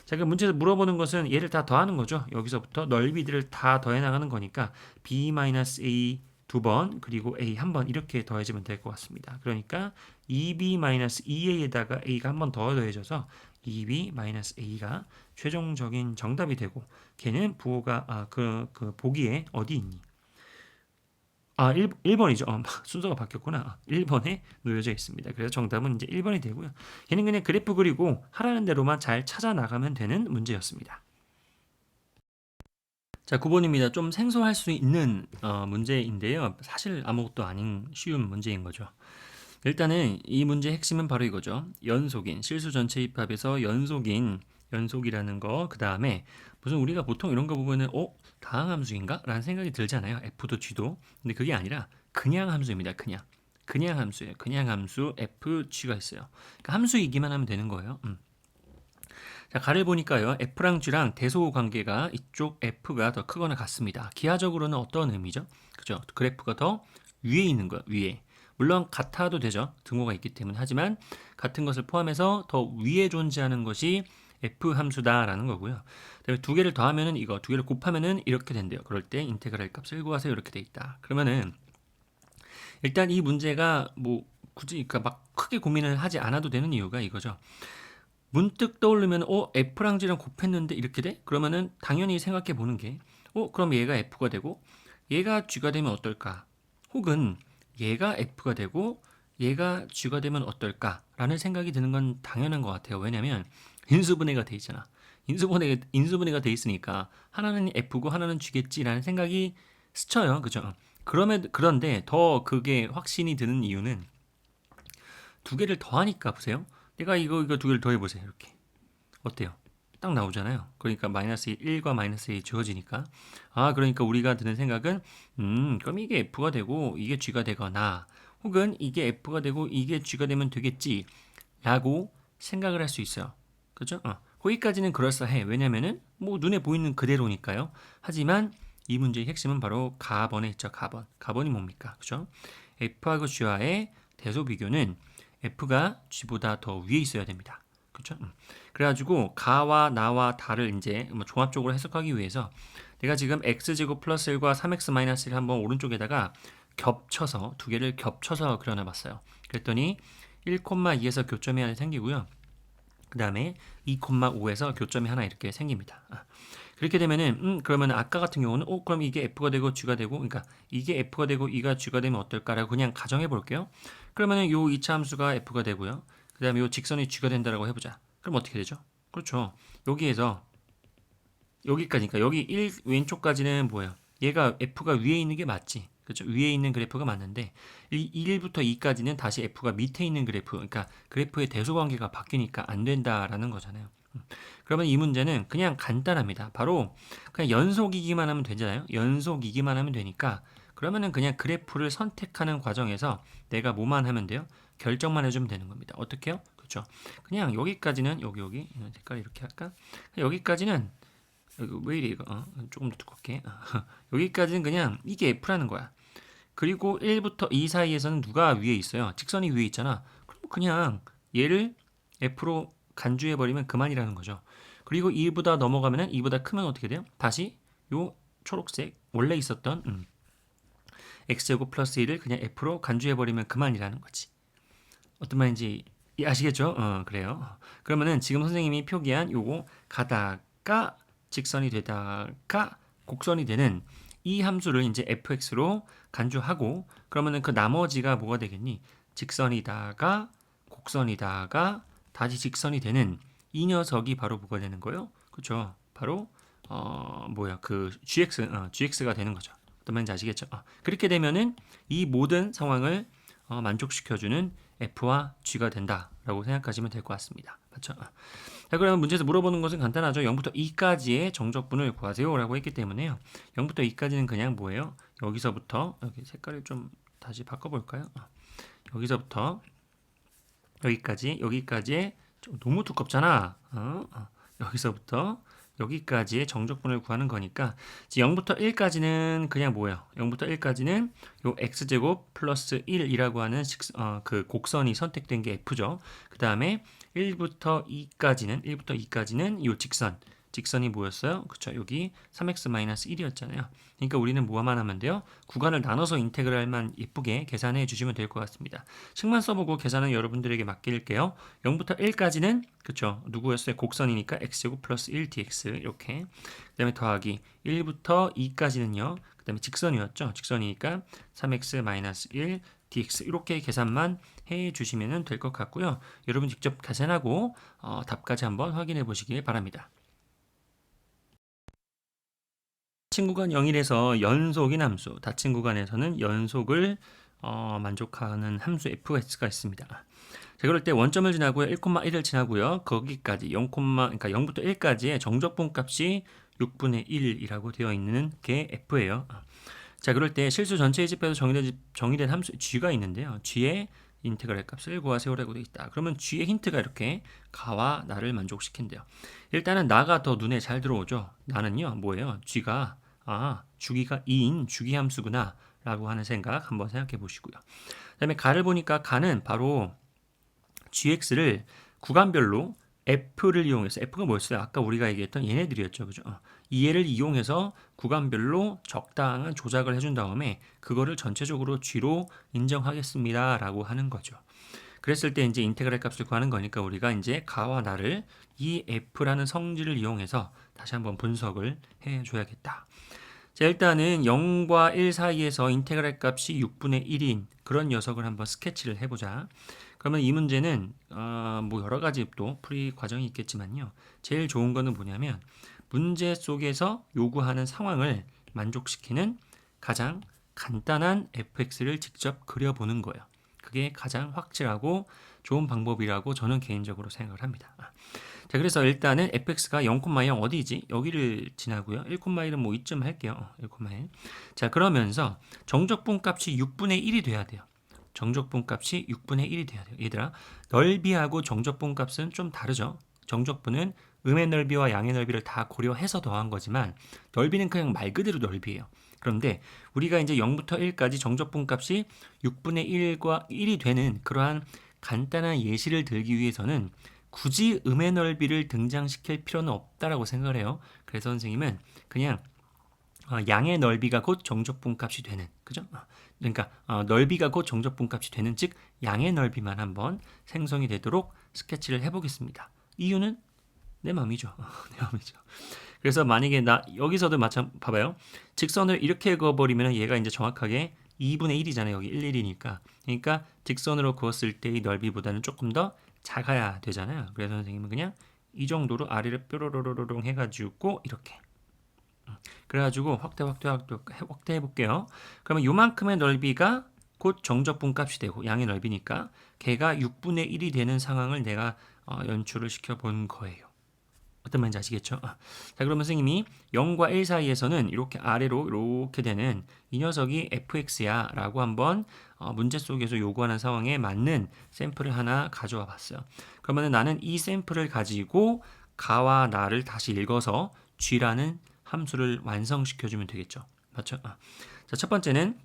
자, 그 문제에서 물어보는 것은 얘를 다 더하는 거죠. 여기서부터 넓이들을 다 더해 나가는 거니까 b-a 두 번 그리고 a 한 번 이렇게 더해지면 될 것 같습니다. 그러니까 2b-2a에다가 a가 한 번 더 더해져서 2b-a가 최종적인 정답이 되고 걔는 부호가 보기에 어디 있니? 1번이죠. 순서가 바뀌었구나. 1번에 놓여져 있습니다. 그래서 정답은 이제 1번이 되고요. 얘는 그냥 그래프 그리고 하라는 대로만 잘 찾아 나가면 되는 문제였습니다. 자, 9번입니다. 좀 생소할 수 있는 문제인데요. 사실 아무것도 아닌 쉬운 문제인 거죠. 일단은 이 문제의 핵심은 바로 이거죠. 연속인, 실수 전체 입합에서 연속이라는 거, 그 다음에 무슨 우리가 보통 이런 거 보면은 다항 함수인가? 라는 생각이 들잖아요. F도 G도. 근데 그게 아니라 그냥 함수입니다. 그냥 함수예요. 그냥 함수 F, G가 있어요. 그러니까 함수이기만 하면 되는 거예요. 자, 가를 보니까요. F랑 G랑 대소호 관계가 이쪽 F가 더 크거나 같습니다. 기하적으로는 어떤 의미죠? 그죠? 그래프가 더 위에 있는 거예요. 위에. 물론 같아도 되죠. 등호가 있기 때문에. 하지만 같은 것을 포함해서 더 위에 존재하는 것이 F 함수다라는 거고요. 그다음에 두 개를 더하면은 이거, 두 개를 곱하면은 이렇게 된대요. 그럴 때 인테그랄 값을 구하세요. 이렇게 돼 있다. 그러면은 일단 이 문제가 뭐 굳이 그러니까 막 크게 고민을 하지 않아도 되는 이유가 이거죠. 문득 떠오르면 F랑 G랑 곱했는데 이렇게 돼? 그러면은 당연히 생각해 보는 게 그럼 얘가 F가 되고 얘가 G가 되면 어떨까? 혹은 얘가 F가 되고 얘가 G가 되면 어떨까라는 생각이 드는 건 당연한 것 같아요. 왜냐면 인수분해가 돼 있잖아. 인수분해가 돼 있으니까 하나는 F고 하나는 G겠지라는 생각이 스쳐요. 그죠? 그런데 더 그게 확신이 드는 이유는 두 개를 더하니까 보세요. 내가 이거 두 개를 더해보세요. 이렇게. 어때요? 딱 나오잖아요. 그러니까 마이너스 1과 마이너스 1이 지워지니까. 그러니까 우리가 드는 생각은, 그럼 이게 F가 되고 이게 G가 되거나, 혹은 이게 F가 되고 이게 G가 되면 되겠지. 라고 생각을 할 수 있어요. 그죠? 거기까지는 그럴싸해. 왜냐면은, 뭐, 눈에 보이는 그대로니까요. 하지만 이 문제의 핵심은 바로 가번에 있죠. 가번이 뭡니까? 그죠? F하고 G와의 대소 비교는 F가 G보다 더 위에 있어야 됩니다. 그렇죠? 그래가지고 가와 나와 다를 이제 뭐 종합적으로 해석하기 위해서 내가 지금 x제곱 플러스 1과 3x 마이너스 1을 한번 오른쪽에다가 겹쳐서 두 개를 겹쳐서 그려놔 봤어요. 그랬더니 1,2에서 교점이 하나 생기고요. 그 다음에 2,5에서 교점이 하나 이렇게 생깁니다. 그렇게 되면은 그러면 아까 같은 경우는 그럼 이게 F가 되고 G가 되고 그러니까 이게 F가 되고 이가 G가 되면 어떨까라고 그냥 가정해 볼게요. 그러면은 요 2차 함수가 F가 되고요. 그 다음에 요 직선이 G가 된다라고 해보자. 그럼 어떻게 되죠? 그렇죠. 여기에서 여기까지니까 여기 1 왼쪽까지는 뭐예요? 얘가 F가 위에 있는 게 맞지. 그렇죠? 위에 있는 그래프가 맞는데 1부터 2까지는 다시 F가 밑에 있는 그래프. 그러니까 그래프의 대소 관계가 바뀌니까 안 된다라는 거잖아요. 그러면 이 문제는 그냥 간단합니다. 바로 그냥 연속이기만 하면 되잖아요. 연속이기만 하면 되니까 그러면은 그냥 그래프를 선택하는 과정에서 내가 뭐만 하면 돼요? 결정만 해주면 되는 겁니다. 어떻게요? 그렇죠. 그냥 여기까지는 여기 색깔 이렇게 할까? 여기까지는 왜 이래 이거? 조금 더 두껍게. 여기까지는 그냥 이게 F라는 거야. 그리고 1부터 2 사이에서는 누가 위에 있어요? 직선이 위에 있잖아. 그럼 그냥 얘를 F로 간주해버리면 그만이라는 거죠. 그리고 2보다 넘어가면은 2보다 크면 어떻게 돼요? 다시 요 초록색 원래 있었던 x제곱 플러스 1을 그냥 f로 간주해버리면 그만이라는 거지. 어떤 말인지 아시겠죠? 그래요. 그러면은 지금 선생님이 표기한 요거 가다가 직선이 되다가 곡선이 되는 이 함수를 이제 fx로 간주하고 그러면은 그 나머지가 뭐가 되겠니? 직선이다가 곡선이다가 다시 직선이 되는 이 녀석이 바로 뭐가 되는 거예요? 그렇죠. 바로 그 gx가 되는 거죠. 어떤 말인지 아시겠죠? 그렇게 되면은 이 모든 상황을 만족시켜주는 f와 g가 된다라고 생각하시면 될 것 같습니다. 맞죠? 자, 그러면 문제에서 물어보는 것은 간단하죠. 0부터 2까지의 정적분을 구하세요라고 했기 때문에요. 0부터 2까지는 그냥 뭐예요? 여기서부터 여기 색깔을 좀 다시 바꿔볼까요? 여기서부터 여기까지의 좀 너무 두껍잖아. 여기서부터 여기까지의 정적분을 구하는 거니까 0부터 1까지는 그냥 뭐예요? 0부터 1까지는 요 x제곱 플러스 1이라고 하는 그 곡선이 선택된 게 f죠. 그 다음에 1부터 2까지는 요 직선이 뭐였어요? 그쵸? 여기 3x-1이었잖아요. 그러니까 우리는 뭐만 하면 돼요? 구간을 나눠서 인테그랄만 예쁘게 계산해 주시면 될 것 같습니다. 식만 써보고 계산은 여러분들에게 맡길게요. 0부터 1까지는 그쵸? 누구였어요? 곡선이니까 x제곱 플러스 1dx 이렇게. 그 다음에 더하기 1부터 2까지는요. 그 다음에 직선이었죠? 직선이니까 3x-1 dx 이렇게 계산만 해 주시면 될 것 같고요. 여러분 직접 계산하고 답까지 한번 확인해 보시길 바랍니다. 닫힌 구간 0일에서 연속인 함수, 닫힌 구간에서는 연속을 만족하는 함수 fx가 있습니다. 자, 그럴 때 원점을 지나고요, 1,1을 지나고요, 거기까지 그러니까 0부터 1까지의 정적분 값이 6분의 1이라고 되어 있는 게 f예요. 자, 그럴 때 실수 전체의 집에서 정의된 함수 g가 있는데요. g의 인테그랄 값을 구하세요라고 되어 있다. 그러면 g의 힌트가 이렇게 가와 나를 만족시킨대요. 일단은 나가 더 눈에 잘 들어오죠. 나는요, 뭐예요? g가 주기가 2인 주기함수구나 라고 하는 생각 한번 생각해 보시고요. 그 다음에 가를 보니까 가는 바로 gx를 구간별로 f를 이용해서, f가 뭐였어요? 아까 우리가 얘기했던 얘네들이었죠. 그죠? 이 얘를 이용해서 구간별로 적당한 조작을 해준 다음에 그거를 전체적으로 g로 인정하겠습니다 라고 하는 거죠. 그랬을 때 이제 인테그랄 값을 구하는 거니까 우리가 이제 가와 나를 이 f라는 성질을 이용해서 다시 한번 분석을 해줘야겠다. 자, 일단은 0과 1 사이에서 인테그랄 값이 6분의 1인 그런 녀석을 한번 스케치를 해보자. 그러면 이 문제는 뭐 여러 가지 또 풀이 과정이 있겠지만요. 제일 좋은 거는 뭐냐면 문제 속에서 요구하는 상황을 만족시키는 가장 간단한 fx를 직접 그려보는 거예요. 그게 가장 확실하고 좋은 방법이라고 저는 개인적으로 생각을 합니다. 자, 그래서 일단은 fx가 0,0 어디지? 여기를 지나고요. 1,1은 뭐 이쯤 할게요. 1,1. 자, 그러면서 정적분 값이 6분의 1이 돼야 돼요. 정적분 값이 6분의 1이 돼야 돼요. 얘들아, 넓이하고 정적분 값은 좀 다르죠. 정적분은 음의 넓이와 양의 넓이를 다 고려해서 더한 거지만 넓이는 그냥 말 그대로 넓이에요. 그런데 우리가 이제 0부터 1까지 정적분 값이 6분의 1과 1이 되는 그러한 간단한 예시를 들기 위해서는 굳이 음의 넓이를 등장시킬 필요는 없다라고 생각을 해요. 그래서 선생님은 그냥 양의 넓이가 곧 정적분 값이 되는, 그죠? 그러니까 넓이가 곧 정적분 값이 되는, 즉 양의 넓이만 한번 생성이 되도록 스케치를 해보겠습니다. 이유는 내 마음이죠. 내 마음이죠. 그래서 만약에 여기서도 봐봐요. 직선을 이렇게 그어버리면 얘가 이제 정확하게 2분의 1이잖아요. 여기 1, 1이니까. 그러니까 직선으로 그었을 때의 넓이보다는 조금 더 작아야 되잖아요. 그래서 선생님은 그냥 이 정도로 아래를 뾰로로로롱 해가지고 이렇게 그래가지고 확대해 볼게요. 그러면 요만큼의 넓이가 곧 정적분 값이 되고 양의 넓이니까 걔가 6분의 1이 되는 상황을 내가 연출을 시켜본 거예요. 어떤 말인지 아시겠죠? 자, 그러면 선생님이 0과 1 사이에서는 이렇게 아래로 이렇게 되는 이 녀석이 fx야 라고 한번 문제 속에서 요구하는 상황에 맞는 샘플을 하나 가져와 봤어요. 그러면 나는 이 샘플을 가지고 가와 나를 다시 읽어서 g라는 함수를 완성시켜주면 되겠죠. 맞죠? 자, 첫 번째는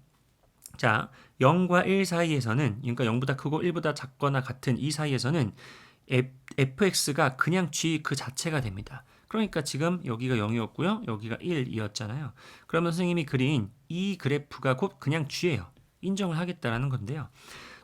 자 0과 1 사이에서는, 그러니까 0보다 크고 1보다 작거나 같은 이 사이에서는 fx가 그냥 g 그 자체가 됩니다. 그러니까 지금 여기가 0이었고요. 여기가 1이었잖아요. 그러면 선생님이 그린 이 그래프가 곧 그냥 g예요. 인정을 하겠다라는 건데요.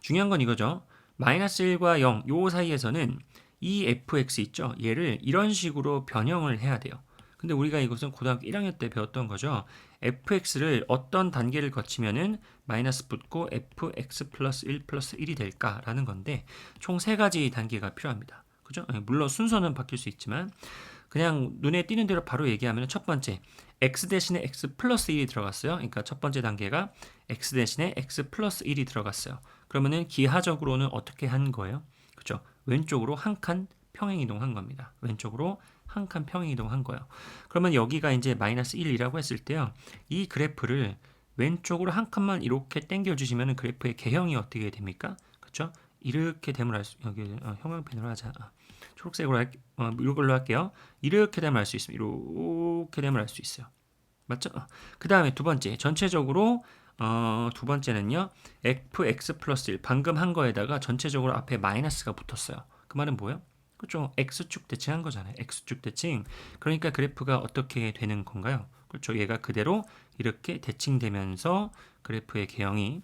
중요한 건 이거죠. 마이너스 1과 0, 요 사이에서는 이 fx 있죠. 얘를 이런 식으로 변형을 해야 돼요. 근데 우리가 이것은 고등학교 1학년 때 배웠던 거죠. fx를 어떤 단계를 거치면은 마이너스 붙고 fx 플러스 1 플러스 1이 될까라는 건데 총 3가지 단계가 필요합니다. 그죠? 물론 순서는 바뀔 수 있지만 그냥 눈에 띄는 대로 바로 얘기하면 첫 번째 x 대신에 x 플러스 1이 들어갔어요. 그러니까 첫 번째 단계가 x 대신에 x 플러스 1이 들어갔어요. 그러면은 기하적으로는 어떻게 한 거예요? 그죠? 왼쪽으로 한 칸 평행 이동한 겁니다. 왼쪽으로 한 칸 평행 이동한 거예요. 그러면 여기가 이제 마이너스 1이라고 했을 때요. 이 그래프를 왼쪽으로 한 칸만 이렇게 당겨 주시면 그래프의 개형이 어떻게 됩니까? 그렇죠? 이렇게 되면 여기 형광펜으로 하자. 초록색으로 이걸로 할게요. 이렇게 되면 알 수 있습니다. 이렇게 되면 알 수 있어요. 맞죠? 그 다음에 두 번째, 전체적으로 두 번째는요. fx 플러스 1 방금 한 거에다가 전체적으로 앞에 마이너스가 붙었어요. 그 말은 뭐예요? 그렇죠. x축 대칭한 거잖아요. x축 대칭. 그러니까 그래프가 어떻게 되는 건가요? 그렇죠. 얘가 그대로 이렇게 대칭되면서 그래프의 개형이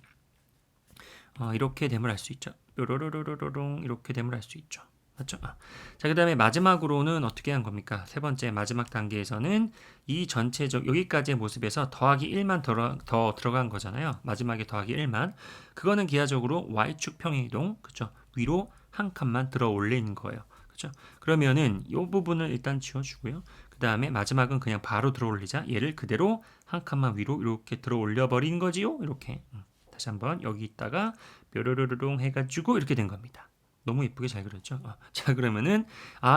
이렇게 됨을 알 수 있죠. 뾰로로로로롱 이렇게 됨을 알 수 있죠. 맞죠? 자, 그 다음에 마지막으로는 어떻게 한 겁니까? 세 번째 마지막 단계에서는 이 전체적 여기까지의 모습에서 더하기 1만 더 들어간 거잖아요. 마지막에 더하기 1만. 그거는 기하적으로 y축 평행이동, 그죠? 위로 한 칸만 들어 올린 거예요. 그죠? 그러면은 이 부분을 일단 지워주고요. 그 다음에 마지막은 그냥 바로 들어 올리자. 얘를 그대로 한 칸만 위로 이렇게 들어 올려 버린 거지요. 이렇게. 다시 한번 여기 있다가 뾰로로롱 해가지고 이렇게 된 겁니다. 너무 예쁘게 잘 그렸죠? 자, 그러면은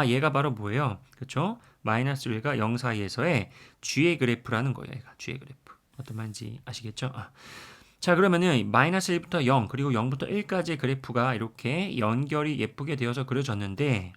얘가 바로 뭐예요? 그렇죠? 마이너스 1과 0 사이에서의 G의 그래프라는 거예요. 얘가 G의 그래프. 어떤 말인지 아시겠죠? 자, 그러면은 마이너스 1부터 0 그리고 0부터 1까지의 그래프가 이렇게 연결이 예쁘게 되어서 그려졌는데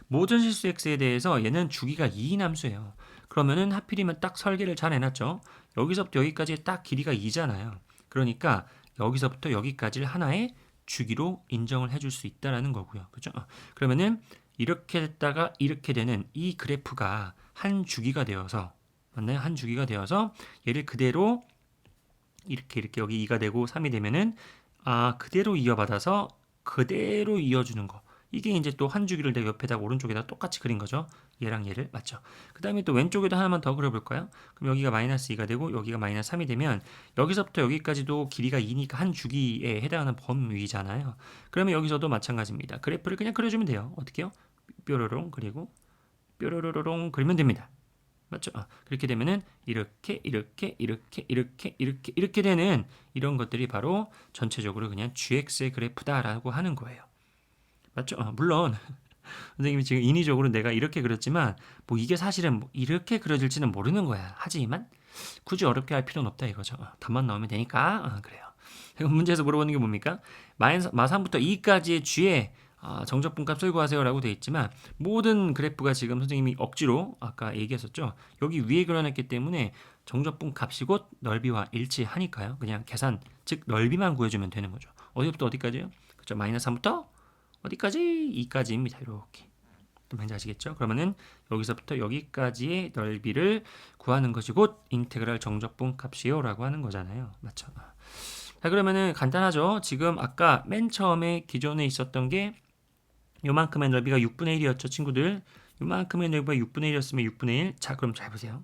모든 실수 x에 대해서 얘는 주기가 2인 함수예요. 그러면은 하필이면 딱 설계를 잘 해놨죠? 여기서부터 여기까지 딱 길이가 2잖아요. 그러니까 여기서부터 여기까지를 하나의 주기로 인정을 해줄 수 있다라는 거고요. 그죠? 그러면은 이렇게 됐다가 이렇게 되는 이 그래프가 한 주기가 되어서 맞나요? 한 주기가 되어서 얘를 그대로 이렇게 여기 2가 되고 3이 되면은 그대로 이어받아서 그대로 이어주는 거. 이게 이제 또 한 주기를 내가 옆에다 오른쪽에다 똑같이 그린 거죠. 얘랑 얘를 맞죠. 그 다음에 또 왼쪽에도 하나만 더 그려볼까요? 그럼 여기가 마이너스 2가 되고 여기가 마이너스 3이 되면 여기서부터 여기까지도 길이가 2니까 한 주기에 해당하는 범위잖아요. 그러면 여기서도 마찬가지입니다. 그래프를 그냥 그려주면 돼요. 어떻게요? 뾰로롱 그리고 뾰로로롱 그리면 됩니다. 맞죠? 그렇게 되면은 이렇게 되는 이런 것들이 바로 전체적으로 그냥 GX의 그래프다라고 하는 거예요. 맞죠? 물론 선생님이 지금 인위적으로 내가 이렇게 그렸지만 뭐 이게 사실은 뭐 이렇게 그려질지는 모르는 거야. 하지만 굳이 어렵게 할 필요는 없다 이거죠. 답만 나오면 되니까 그래요. 문제에서 물어보는 게 뭡니까? 마3부터 2까지의 G의 정적분값을 구하세요라고 되어 있지만 모든 그래프가 지금 선생님이 억지로 아까 얘기했었죠. 여기 위에 그려놨기 때문에 정적분 값이 곧 넓이와 일치하니까요. 그냥 계산, 즉 넓이만 구해주면 되는 거죠. 어디부터 어디까지요? 그렇죠. 마이너스 3부터 어디까지? 2까지입니다. 이렇게. 뭔지 아시겠죠? 그러면은 여기서부터 여기까지의 넓이를 구하는 것이 곧 인테그랄 정적분 값이요라고 하는 거잖아요. 맞죠? 자, 그러면은 간단하죠? 지금 아까 맨 처음에 기존에 있었던 게 요만큼의 넓이가 6분의 1이었죠, 친구들. 요만큼의 넓이가 6분의 1이었으면 6분의 1. 자, 그럼 잘 보세요.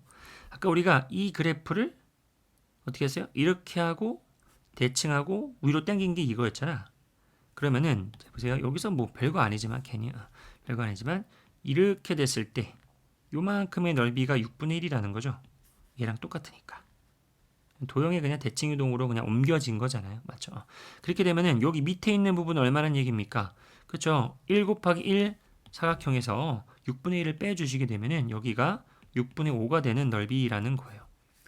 아까 우리가 이 그래프를 어떻게 했어요? 이렇게 하고 대칭하고 위로 당긴 게 이거였잖아. 그러면은 자, 보세요. 여기서 뭐 별거 아니지만 괜히 별거 아니지만 이렇게 됐을 때 요만큼의 넓이가 6분의 1이라는 거죠. 얘랑 똑같으니까. 도형이 그냥 대칭 이동으로 그냥 옮겨진 거잖아요. 맞죠? 그렇게 되면은 여기 밑에 있는 부분은 얼마나 얘기입니까? 그렇죠? 1 곱하기 1 사각형에서 6분의 1을 빼주시게 되면은 여기가 6분의 5가 되는 넓이라는 거예요.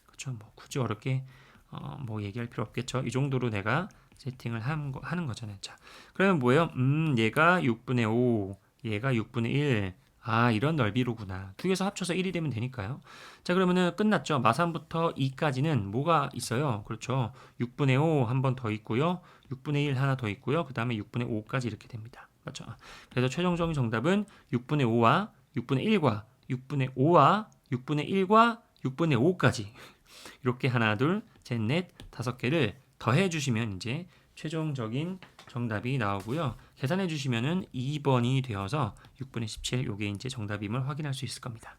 그렇죠? 뭐 굳이 어렵게 뭐 얘기할 필요 없겠죠. 이 정도로 내가 세팅을 하는 거잖아요. 자, 그러면 뭐예요? 얘가 6분의 5, 얘가 6분의 1. 이런 넓이로구나. 두 개서 합쳐서 1이 되면 되니까요. 자, 그러면은 끝났죠. 마3부터 2까지는 뭐가 있어요? 그렇죠. 6분의 5 한 번 더 있고요. 6분의 1 하나 더 있고요. 그 다음에 6분의 5까지 이렇게 됩니다. 맞죠? 그래서 최종적인 정답은 6분의 5와 6분의 1과 6분의 5와 6분의 1과 6분의 5까지 이렇게 하나, 둘, 셋, 넷, 5개를 더해 주시면 이제 최종적인 정답이 나오고요. 계산해 주시면은 2번이 되어서 6분의 17 요게 이제 정답임을 확인할 수 있을 겁니다.